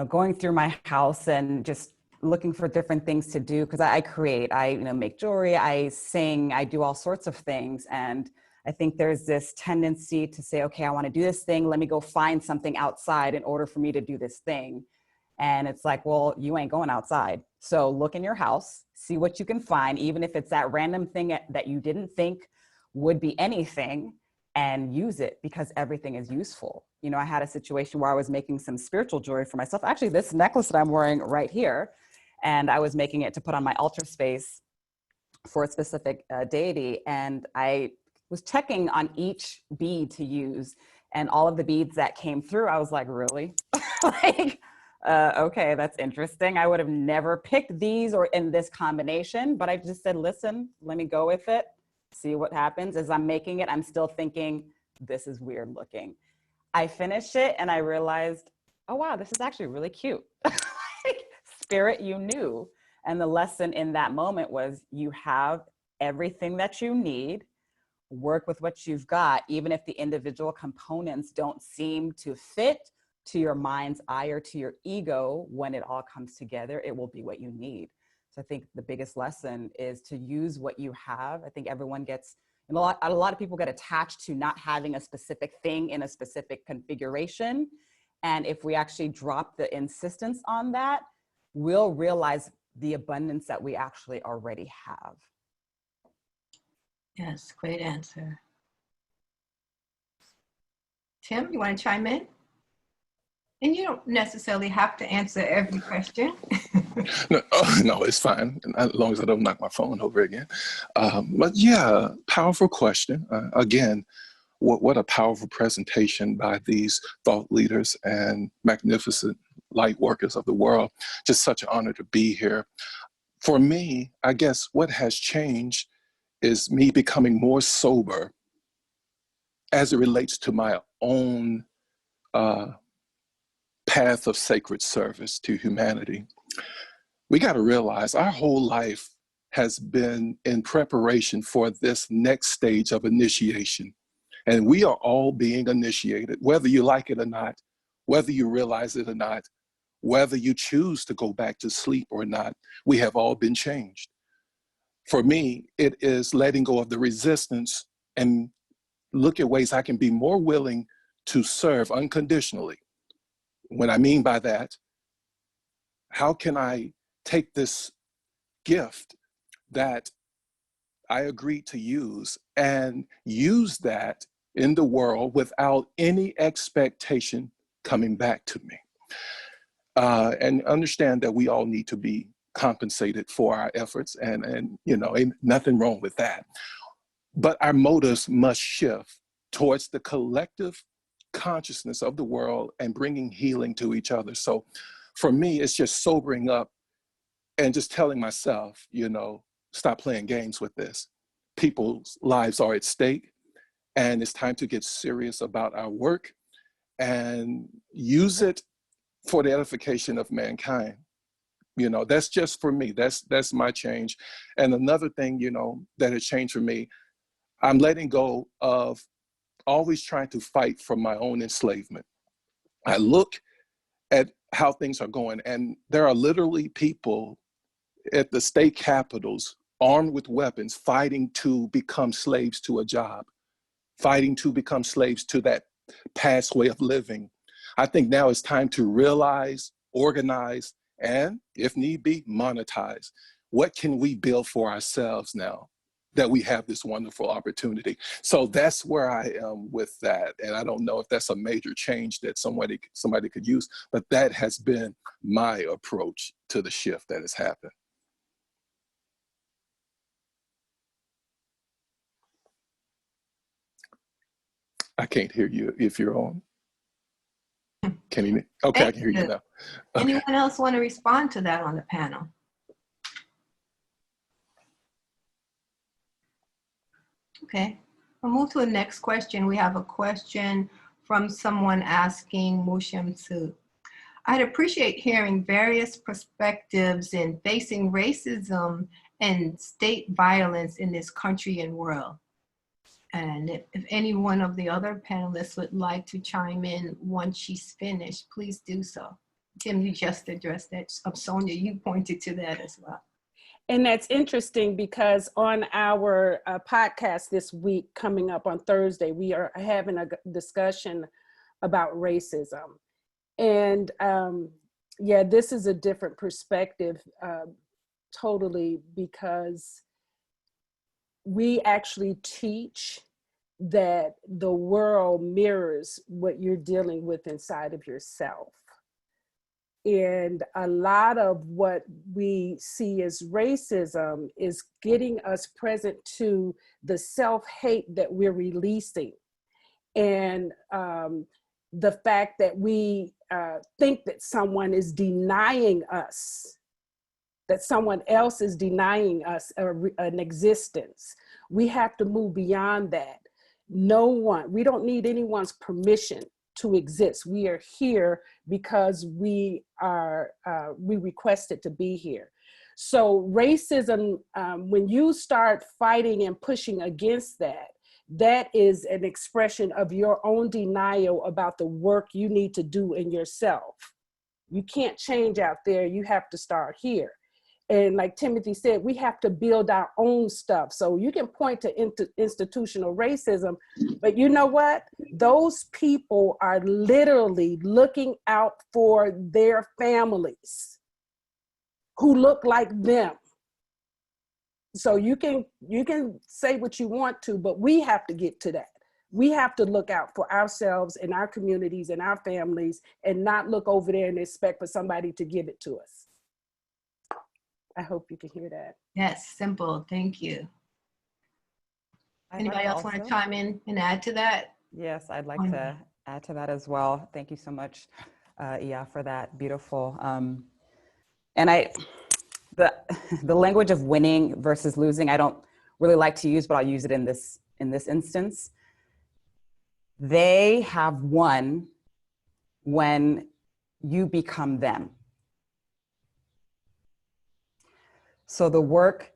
Going through my house and just looking for different things to do, because I create, I make jewelry, I sing, I do all sorts of things. And I think there's this tendency to say, okay, I want to do this thing. Let me go find something outside in order for me to do this thing. And it's like, well, you ain't going outside. So look in your house, see what you can find, even if it's that random thing that you didn't think would be anything, and use it, because everything is useful. I had a situation where I was making some spiritual jewelry for myself. Actually, this necklace that I'm wearing right here, and I was making it to put on my altar space for a specific deity. And I was checking on each bead to use, and all of the beads that came through, I was like, really? Okay, that's interesting. I would have never picked these or in this combination, but I just said, listen, let me go with it, see what happens. As I'm making it, I'm still thinking, this is weird looking. I finished it and I realized, oh wow, this is actually really cute. Spirit, you knew. And the lesson in that moment was, you have everything that you need. Work with what you've got, even if the individual components don't seem to fit to your mind's eye or to your ego. When it all comes together, it will be what you need. So I think the biggest lesson is to use what you have. I think everyone gets, and a lot of people get attached to not having a specific thing in a specific configuration. And if we actually drop the insistence on that, we'll realize the abundance that we actually already have. Yes, great answer. Tim, you want to chime in? And you don't necessarily have to answer every question. No, it's fine, as long as I don't knock my phone over again. But yeah, powerful question. Again, what a powerful presentation by these thought leaders and magnificent light workers of the world. Just such an honor to be here. For me, I guess what has changed is me becoming more sober as it relates to my own path of sacred service to humanity. We got to realize our whole life has been in preparation for this next stage of initiation. And we are all being initiated, whether you like it or not, whether you realize it or not, whether you choose to go back to sleep or not, we have all been changed. For me, it is letting go of the resistance and look at ways I can be more willing to serve unconditionally. What I mean by that, how can I take this gift that I agreed to use and use that in the world without any expectation coming back to me? And understand that we all need to be compensated for our efforts, and you know, ain't nothing wrong with that. But our motives must shift towards the collective consciousness of the world and bringing healing to each other. So for me, it's just sobering up and just telling myself, you know, stop playing games with this. People's lives are at stake, and it's time to get serious about our work and use it for the edification of mankind. You know, that's just for me. That's my change. And another thing, you know, that has changed for me, I'm letting go of always trying to fight for my own enslavement. I look at how things are going, and there are literally people at the state capitals armed with weapons fighting to become slaves to a job, fighting to become slaves to that past way of living. I think now it's time to realize, organize, and if need be, monetize. What can we build for ourselves now that we have this wonderful opportunity? So that's where I am with that. And I don't know if that's a major change that somebody could use, but that has been my approach to the shift that has happened. I can't hear you if you're on. Can you? Okay, I can hear you now. Okay. Anyone else want to respond to that on the panel? Okay, we'll move to the next question. We have a question from someone asking Mushem Tzu. I'd appreciate hearing various perspectives in facing racism and state violence in this country and world. And if any one of the other panelists would like to chime in once she's finished, please do so. Tim, you just addressed that. Sonia, you pointed to that as well. And that's interesting because on our podcast this week, coming up on Thursday, we are having a discussion about racism. And yeah, this is a different perspective totally, because we actually teach that the world mirrors what you're dealing with inside of yourself. And a lot of what we see as racism is getting us present to the self-hate that we're releasing. And the fact that we think that someone is denying us, that someone else is denying us an existence. We have to move beyond that. We don't need anyone's permission to exist. We are here because we requested to be here. So racism, when you start fighting and pushing against that, that is an expression of your own denial about the work you need to do in yourself. You can't change out there, you have to start here. And like Timothy said, we have to build our own stuff. So you can point to institutional racism, but you know what? Those people are literally looking out for their families who look like them. So you can say what you want to, but we have to get to that. We have to look out for ourselves and our communities and our families and not look over there and expect for somebody to give it to us. I hope you can hear that. Yes, simple. Thank you. Anybody else want to chime in and add to that? Yes, I'd like to add to that as well. Thank you so much, Iya, for that. Beautiful. And the language of winning versus losing, I don't really like to use, but I'll use it in this instance. They have won when you become them. So the work,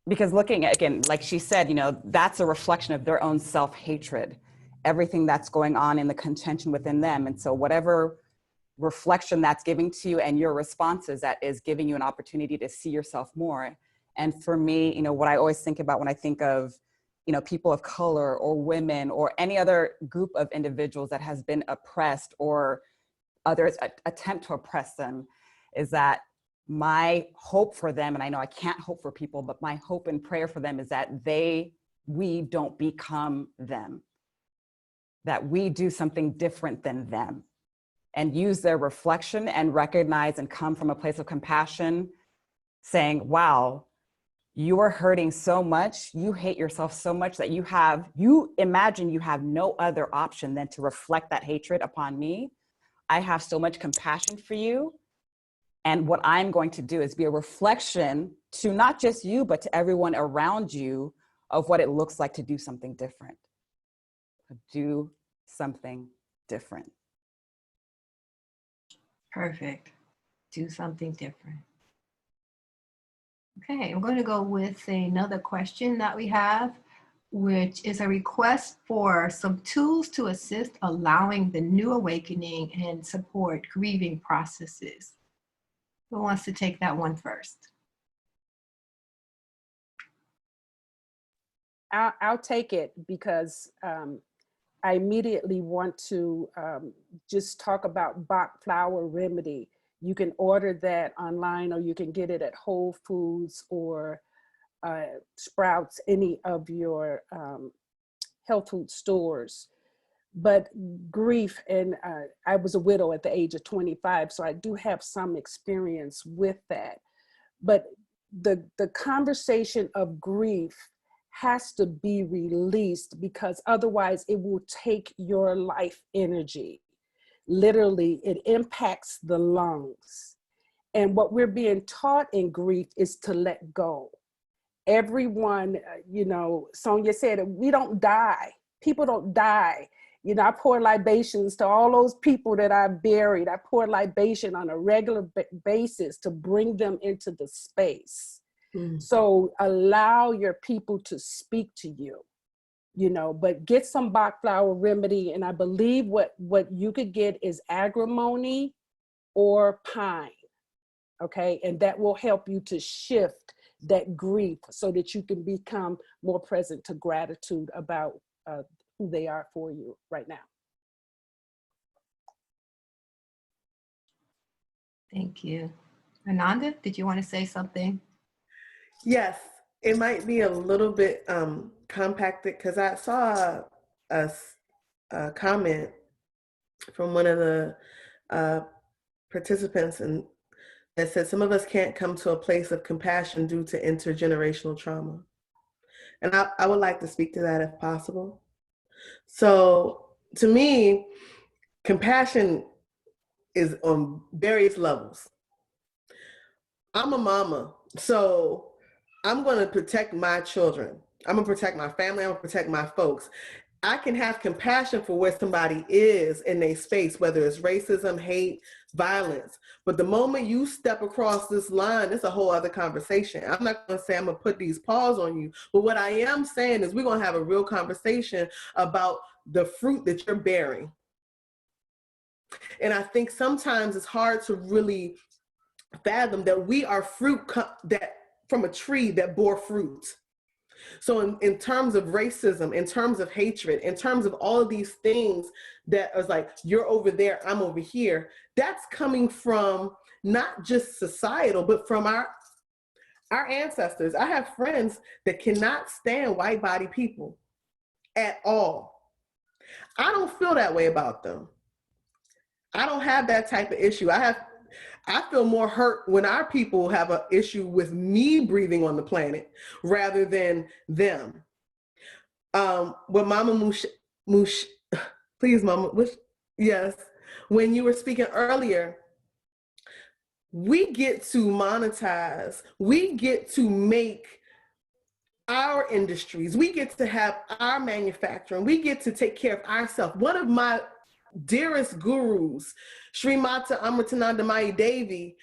because looking at, again, like she said, you know, that's a reflection of their own self-hatred. everything that's going on in the contention within them. And so whatever reflection that's giving to you and your responses, that is giving you an opportunity to see yourself more. And for me, you know, what I always think about when I think of, you know, people of color or women or any other group of individuals that has been oppressed or others attempt to oppress them, is that my hope for them, and I know I can't hope for people, but my hope and prayer for them is that we don't become them, that we do something different than them, and use their reflection and recognize and come from a place of compassion, saying, wow, you are hurting so much, you hate yourself so much that you imagine you have no other option than to reflect that hatred upon me. I have so much compassion for you. And what I'm going to do is be a reflection to not just you, but to everyone around you of what it looks like to do something different. Do something different. Perfect. Do something different. Okay, I'm going to go with another question that we have, which is a request for some tools to assist allowing the new awakening and support grieving processes. Who wants to take that one first? I'll take it because I immediately want to just talk about Bach Flower Remedy. You can order that online, or you can get it at Whole Foods or Sprouts, any of your health food stores. But grief, and I was a widow at the age of 25, so I do have some experience with that. But the conversation of grief has to be released, because otherwise it will take your life energy. Literally, it impacts the lungs. And what we're being taught in grief is to let go. Everyone, you know, Sonia said, we don't die. People don't die. You know, I pour libations to all those people that I buried. I pour libation on a regular basis to bring them into the space. So allow your people to speak to you, you know, but get some Bach Flower Remedy. And I believe what you could get is agrimony or pine, okay? And that will help you to shift that grief so that you can become more present to gratitude about who they are for you right now. Thank you. Ananda, did you want to say something? Yes, it might be a little bit compacted, because I saw a comment from one of the participants, and that said some of us can't come to a place of compassion due to intergenerational trauma. And I would like to speak to that if possible. So to me, compassion is on various levels. I'm a mama, so I'm going to protect my children. I'm going to protect my family. I'm going to protect my folks. I can have compassion for where somebody is in their space, whether it's racism, hate, violence. But the moment you step across this line, it's a whole other conversation. I'm not going to say I'm going to put these paws on you. But what I am saying is we're going to have a real conversation about the fruit that you're bearing. And I think sometimes it's hard to really fathom that we are fruit that from a tree that bore fruit. So in terms of racism, in terms of hatred, in terms of all of these things that is like, you're over there, I'm over here, that's coming from not just societal, but from our ancestors. I have friends that cannot stand white body people at all. I don't feel that way about them. I don't have that type of issue. I feel more hurt when our people have an issue with me breathing on the planet rather than them. What Mama Mush, please Mama, yes, when you were speaking earlier, we get to monetize, we get to make our industries, we get to have our manufacturing, we get to take care of ourselves. One of my dearest gurus, Sri Mata Amritananda Mayi Devi,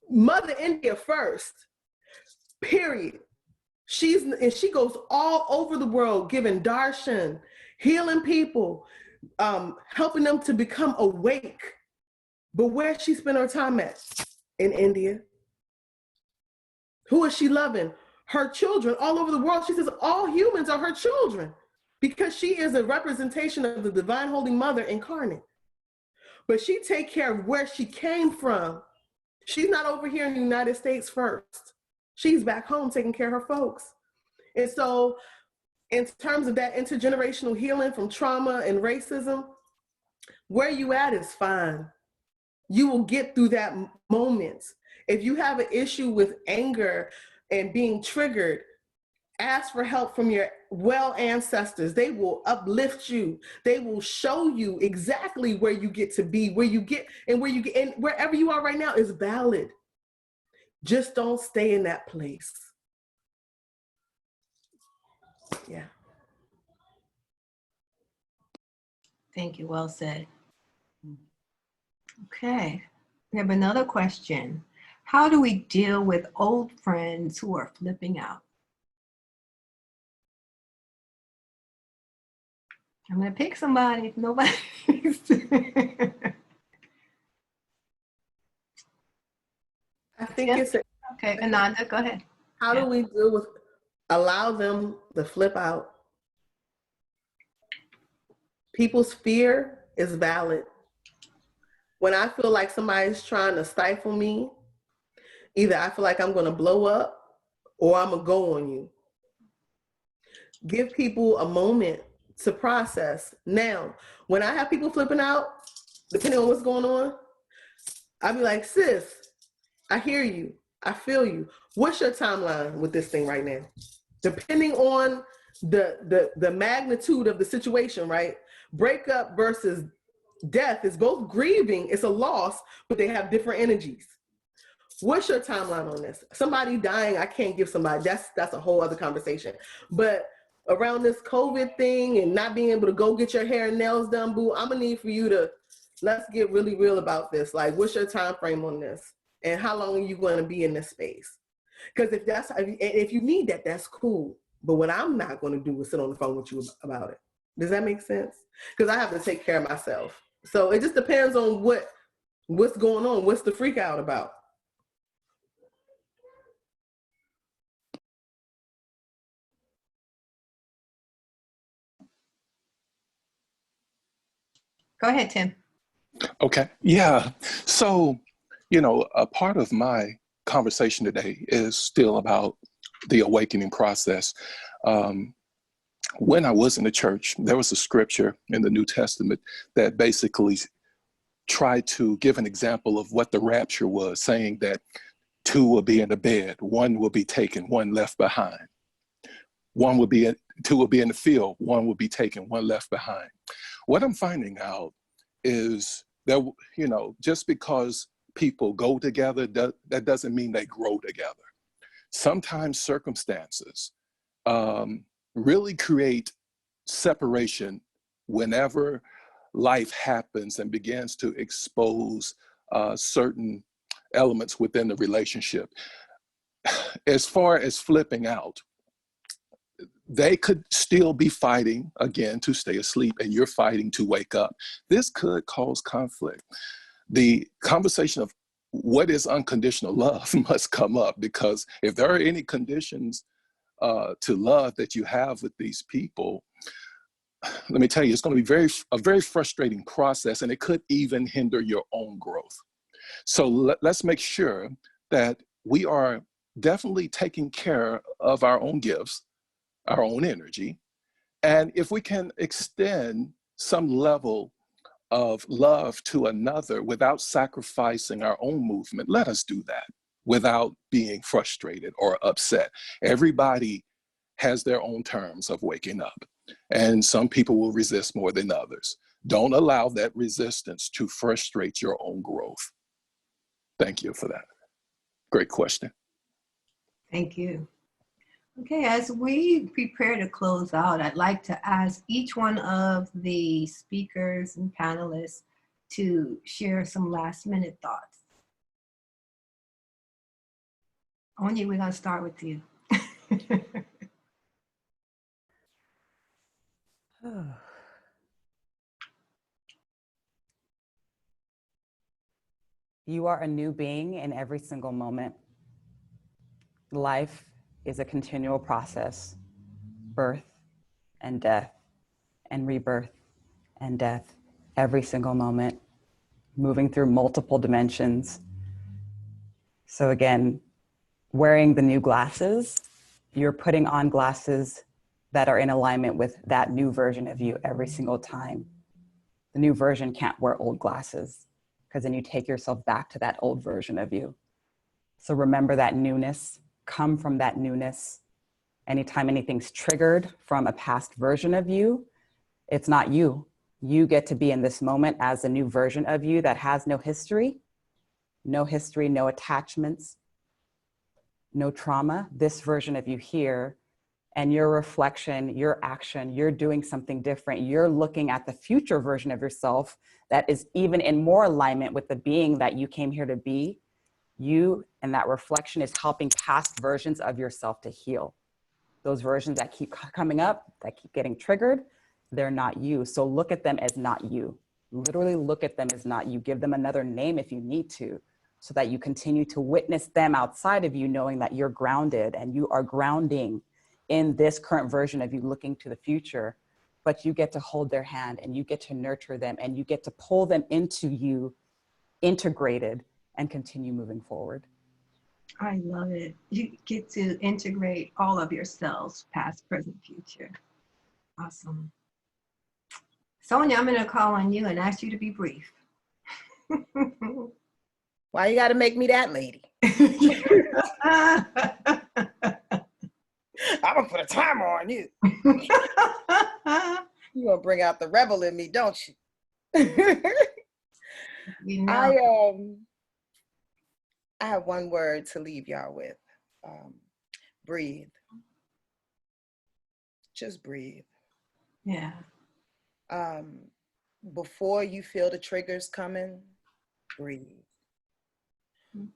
Mother India first, period. And she goes all over the world giving darshan, healing people, helping them to become awake. But where she spend her time at? In India. Who is she loving? Her children all over the world. She says all humans are her children because she is a representation of the divine holy mother incarnate. But she take care of where she came from. She's not over here in the United States first. She's back home taking care of her folks. And so in terms of that intergenerational healing from trauma and racism, where you at is fine. You will get through that moment. If you have an issue with anger and being triggered, ask for help from your well ancestors. They will uplift you. They will show you exactly where you get to be, where you get, and wherever you are right now is valid. Just don't stay in that place. Yeah. Thank you. Well said. Okay. We have another question. How do we deal with old friends who are flipping out? I'm going to pick somebody if nobody. I think it's okay, Ananda, go ahead. how do we deal with, allow them to flip out? People's fear is valid. When I feel like somebody's trying to stifle me, either I feel like I'm going to blow up or I'm going to go on you. Give people a moment to process. Now, when I have people flipping out, depending on what's going on, I'll be like, sis, I hear you. I feel you. What's your timeline with this thing right now? Depending on the magnitude of the situation, right? Breakup versus death is both grieving. It's a loss, but they have different energies. What's your timeline on this? Somebody dying, I can't give somebody, that's a whole other conversation. But around this COVID thing and not being able to go get your hair and nails done, boo, I'm gonna need for you to, let's get really real about this. Like, what's your time frame on this? And how long are you gonna be in this space? Because if you need that, that's cool. But what I'm not gonna do is sit on the phone with you about it. Does that make sense? Because I have to take care of myself. So it just depends on what's going on. What's the freak out about? Go ahead, Tim. Okay. Yeah. So, a part of my conversation today is still about the awakening process. When I was in the church, there was a scripture in the New Testament that basically tried to give an example of what the rapture was, saying that two will be in the bed, one will be taken, one left behind. Two will be in the field, one will be taken, one left behind. What I'm finding out is that, just because people go together, that doesn't mean they grow together. Sometimes circumstances really create separation whenever life happens and begins to expose certain elements within the relationship. As far as flipping out, they could still be fighting again to stay asleep and you're fighting to wake up. This could cause conflict. The conversation of what is unconditional love must come up, because if there are any conditions to love that you have with these people, let me tell you, it's going to be a very frustrating process, and it could even hinder your own growth. So let's make sure that we are definitely taking care of our own gifts, our own energy. And if we can extend some level of love to another without sacrificing our own movement, let us do that without being frustrated or upset. Everybody has their own terms of waking up, and some people will resist more than others. Don't allow that resistance to frustrate your own growth. Thank you for that. Great question. Thank you. Okay, as we prepare to close out, I'd like to ask each one of the speakers and panelists to share some last minute thoughts. Onyi, we're gonna start with you. You are a new being in every single moment. Life is a continual process, birth and death and rebirth and death, every single moment, moving through multiple dimensions. So again, wearing the new glasses, you're putting on glasses that are in alignment with that new version of you every single time. The new version can't wear old glasses because then you take yourself back to that old version of you. So remember that newness, come from that newness. Anytime anything's triggered from a past version of you, it's not you. You get to be in this moment as a new version of you that has no history, no attachments, no trauma. This version of you here, and your reflection, your action, you're doing something different. You're looking at the future version of yourself that is even in more alignment with the being that you came here to be. You and that reflection is helping past versions of yourself to heal. Those versions that keep coming up, that keep getting triggered, they're not you. So look at them as not you. Literally look at them as not you. Give them another name if you need to, so that you continue to witness them outside of you, knowing that you're grounded and you are grounding in this current version of you looking to the future. But you get to hold their hand and you get to nurture them and you get to pull them into you, integrated, and continue moving forward. I love it. You get to integrate all of yourselves, past, present, future. Awesome. Sonia, I'm going to call on you and ask you to be brief. Why you got to make me that lady? I'm going to put a timer on you. You're going to bring out the rebel in me, don't you? You know. I have one word to leave y'all with. Breathe. Just breathe. Yeah. Before you feel the triggers coming, breathe.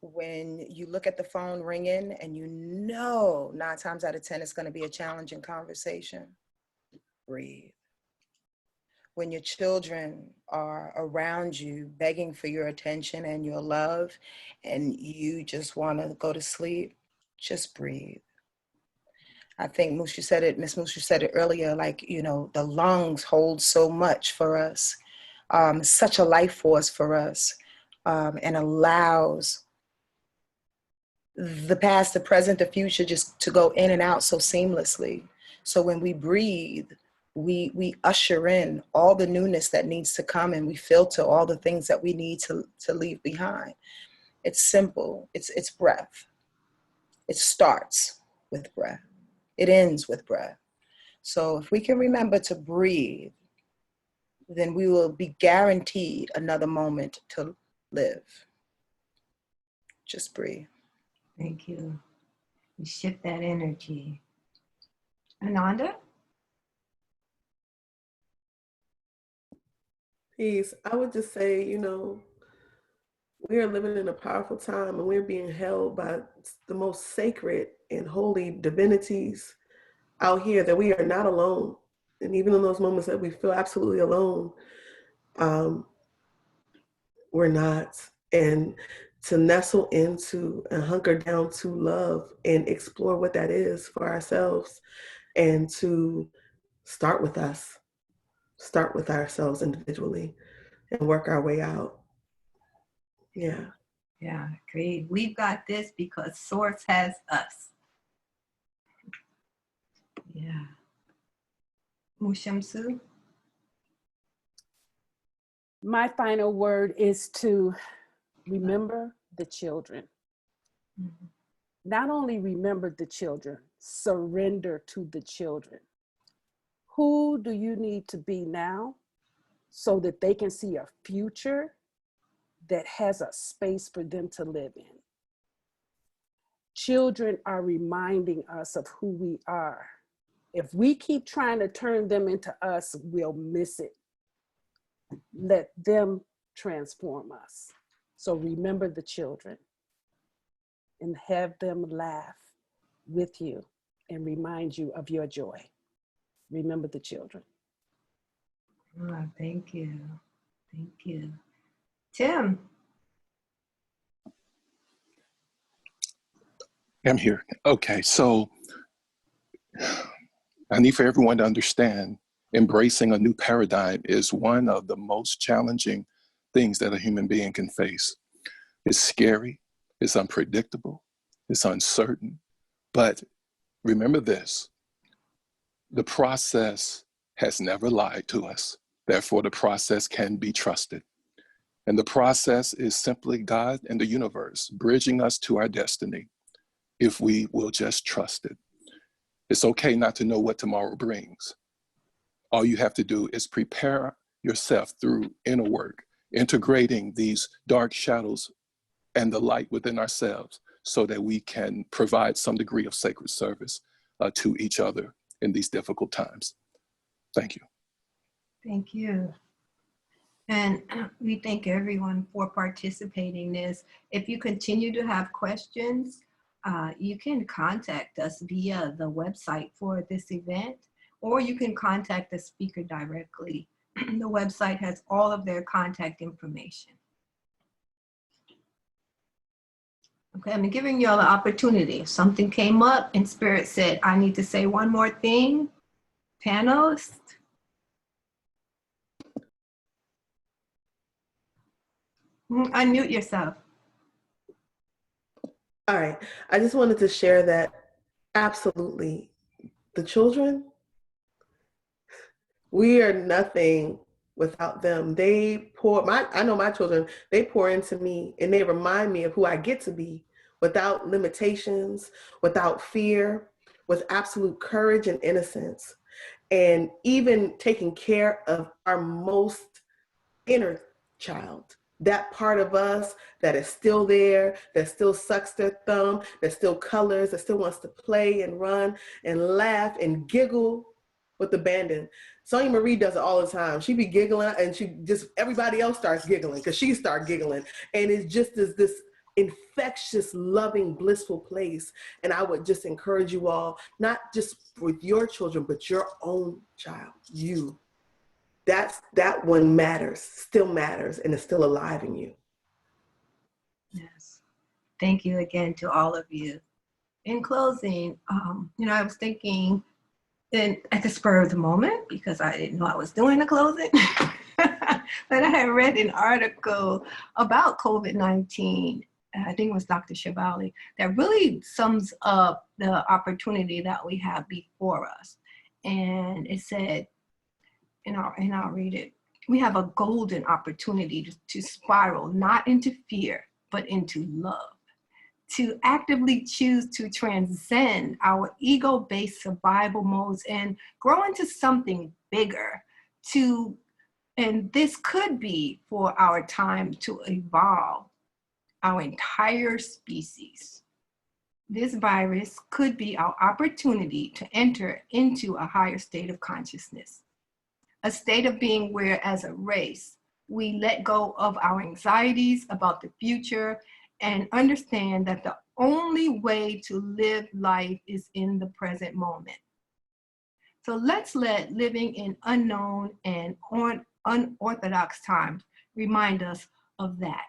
When you look at the phone ringing and you know 9 times out of 10 it's going to be a challenging conversation, breathe. When your children are around you begging for your attention and your love and you just want to go to sleep, just breathe. I think Miss Mushu said it earlier, like, you know, the lungs hold so much for us, such a life force for us, and allows the past, the present, the future just to go in and out so seamlessly. So when we breathe, we usher in all the newness that needs to come, and we filter all the things that we need to leave behind. It's simple. It's breath. It starts with breath. It ends with breath. So if we can remember to breathe, then we will be guaranteed another moment to live. Just breathe. Thank you. You shift that energy. Ananda? Peace. I would just say, you know, we are living in a powerful time and we're being held by the most sacred and holy divinities out here, that we are not alone. And even in those moments that we feel absolutely alone, we're not. And to nestle into and hunker down to love and explore what that is for ourselves, and to start with us, start with ourselves individually and work our way out. Yeah. Yeah, great. We've got this because Source has us. Yeah. Mushamsu? My final word is to remember the children. Mm-hmm. Not only remember the children, surrender to the children. Who do you need to be now so that they can see a future that has a space for them to live in? Children are reminding us of who we are. If we keep trying to turn them into us, we'll miss it. Let them transform us. So remember the children and have them laugh with you and remind you of your joy. Remember the children. Oh, thank you. Thank you. Tim? I'm here. Okay, so I need for everyone to understand embracing a new paradigm is one of the most challenging things that a human being can face. It's scary, it's unpredictable, it's uncertain. But remember this, the process has never lied to us. Therefore, the process can be trusted. And the process is simply God and the universe bridging us to our destiny if we will just trust it. It's okay not to know what tomorrow brings. All you have to do is prepare yourself through inner work, integrating these dark shadows and the light within ourselves so that we can provide some degree of sacred service to each other in these difficult times. Thank you. Thank you. And we thank everyone for participating in this. If you continue to have questions, you can contact us via the website for this event, or you can contact the speaker directly. The website has all of their contact information. Okay, I'm giving you all the opportunity. If something came up and Spirit said, I need to say one more thing, panelists. Unmute yourself. All right. I just wanted to share that absolutely the children, we are nothing without them. They pour, I know my children, they pour into me and they remind me of who I get to be without limitations, without fear, with absolute courage and innocence. And even taking care of our most inner child, that part of us that is still there, that still sucks their thumb, that still colors, that still wants to play and run and laugh and giggle with abandon. Sonia Marie does it all the time. She be giggling and she just, everybody else starts giggling because she starts giggling. And it's just this infectious, loving, blissful place. And I would just encourage you all, not just with your children, but your own child, you. That one matters, still matters, and is still alive in you. Yes. Thank you again to all of you. In closing, I was thinking at the spur of the moment, because I didn't know I was doing the closing, but I had read an article about COVID-19. I think it was Dr. Shavali, that really sums up the opportunity that we have before us. And it said, and I'll read it. We have a golden opportunity to spiral not into fear, but into love, to actively choose to transcend our ego-based survival modes and grow into something bigger. And this could be for our time to evolve our entire species. This virus could be our opportunity to enter into a higher state of consciousness. A state of being where, as a race, we let go of our anxieties about the future and understand that the only way to live life is in the present moment. So let's let living in unknown and unorthodox times remind us of that.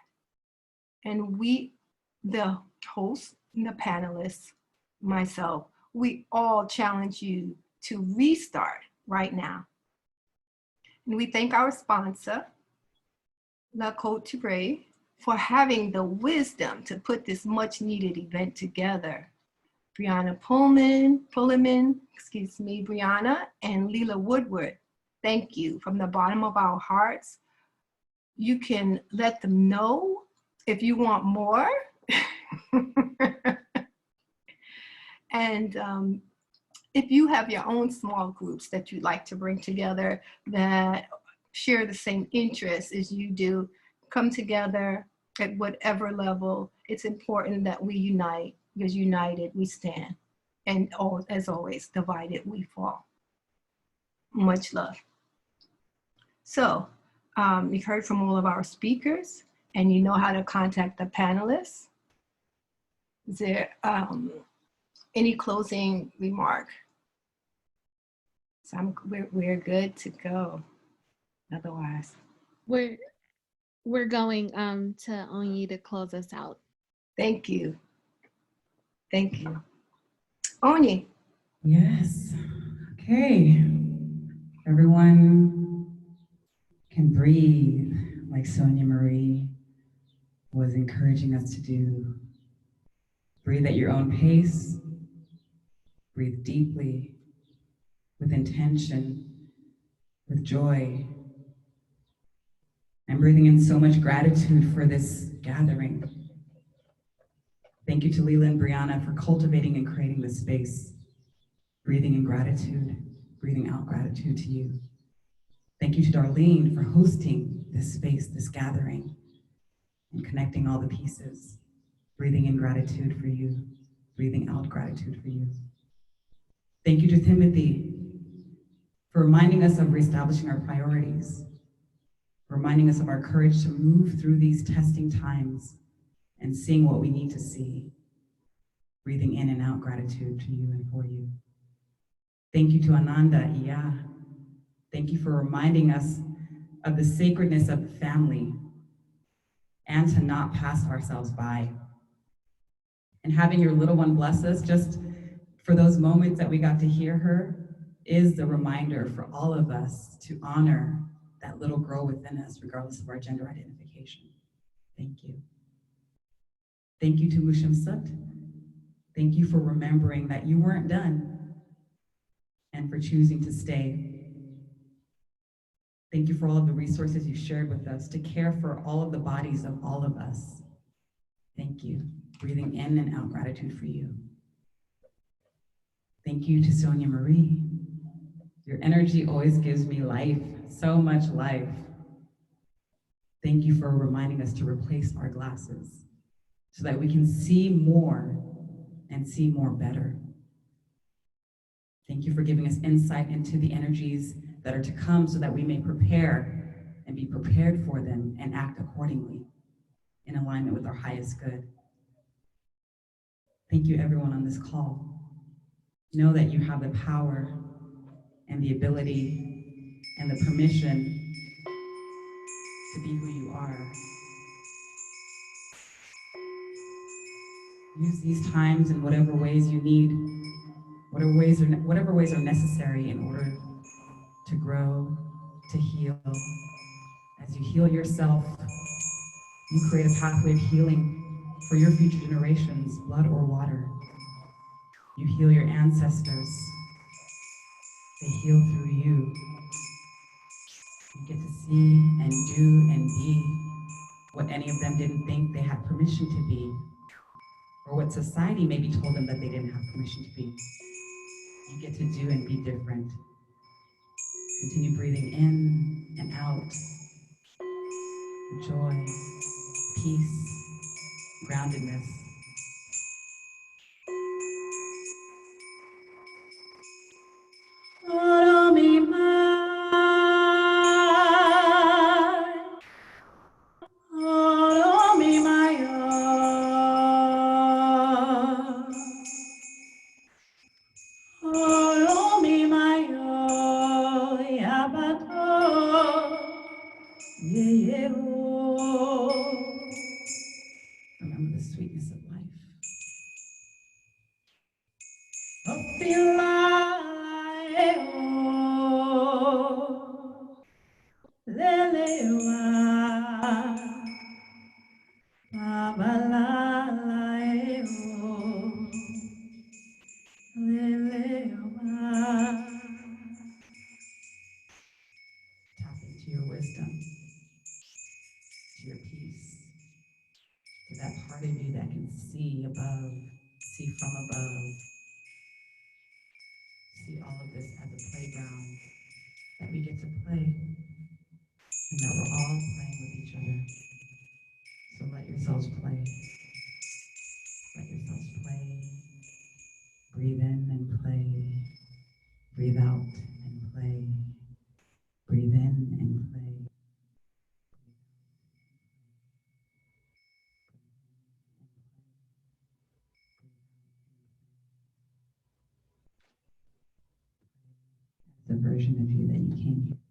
And we, the hosts, and the panelists, myself, we all challenge you to restart right now. And we thank our sponsor, La Côte d'Ivoire, for having the wisdom to put this much needed event together. Brianna Pullman, Brianna and Leela Woodward, thank you from the bottom of our hearts. You can let them know if you want more. And if you have your own small groups that you'd like to bring together that share the same interests as you do, come together at whatever level. It's important that we unite, because united we stand. And as always, divided we fall. Much love. So you've heard from all of our speakers, and you know how to contact the panelists. Is there any closing remark? So we're good to go. Otherwise, we're going to Onyi to close us out. Thank you. Thank you. Oni. Yes. Okay. Everyone can breathe like Sonia Marie was encouraging us to do. Breathe at your own pace. Breathe deeply, with intention, with joy. I'm breathing in so much gratitude for this gathering. Thank you to Leela and Brianna for cultivating and creating this space. Breathing in gratitude, breathing out gratitude to you. Thank you to Darlene for hosting this space, this gathering, and connecting all the pieces. Breathing in gratitude for you, breathing out gratitude for you. Thank you to Timothy for reminding us of reestablishing our priorities, reminding us of our courage to move through these testing times and seeing what we need to see. Breathing in and out gratitude to you and for you. Thank you to Ananda Iya. Thank you for reminding us of the sacredness of the family and to not pass ourselves by. And having your little one bless us just for those moments that we got to hear her is the reminder for all of us to honor that little girl within us, regardless of our gender identification. Thank you. Thank you to Mushim Sut. Thank you for remembering that you weren't done and for choosing to stay. Thank you for all of the resources you shared with us to care for all of the bodies of all of us. Thank you. Breathing in and out gratitude for you. Thank you to Sonia Marie. Your energy always gives me life, so much life. Thank you for reminding us to replace our glasses so that we can see more and see more better. Thank you for giving us insight into the energies that are to come so that we may prepare and be prepared for them and act accordingly in alignment with our highest good. Thank you everyone on this call. Know that you have the power and the ability and the permission to be who you are. Use these times in whatever ways you need, whatever ways are necessary in order to grow, to heal. As you heal yourself, you create a pathway of healing for your future generations, blood or water. You heal your ancestors. They heal through you. You get to see and do and be what any of them didn't think they had permission to be, or what society maybe told them that they didn't have permission to be. You get to do and be different. Continue breathing in and out. Joy, peace, groundedness. Remember the sweetness of life. Tap into your wisdom, to your peace, to that part of you that can see above, see from above, see all of this as a playground that we get to play, and that we're all playing with each other. So let yourselves play. Let yourselves play. Breathe in and play. Breathe out and play. Breathe in and play. The version of you that you came here.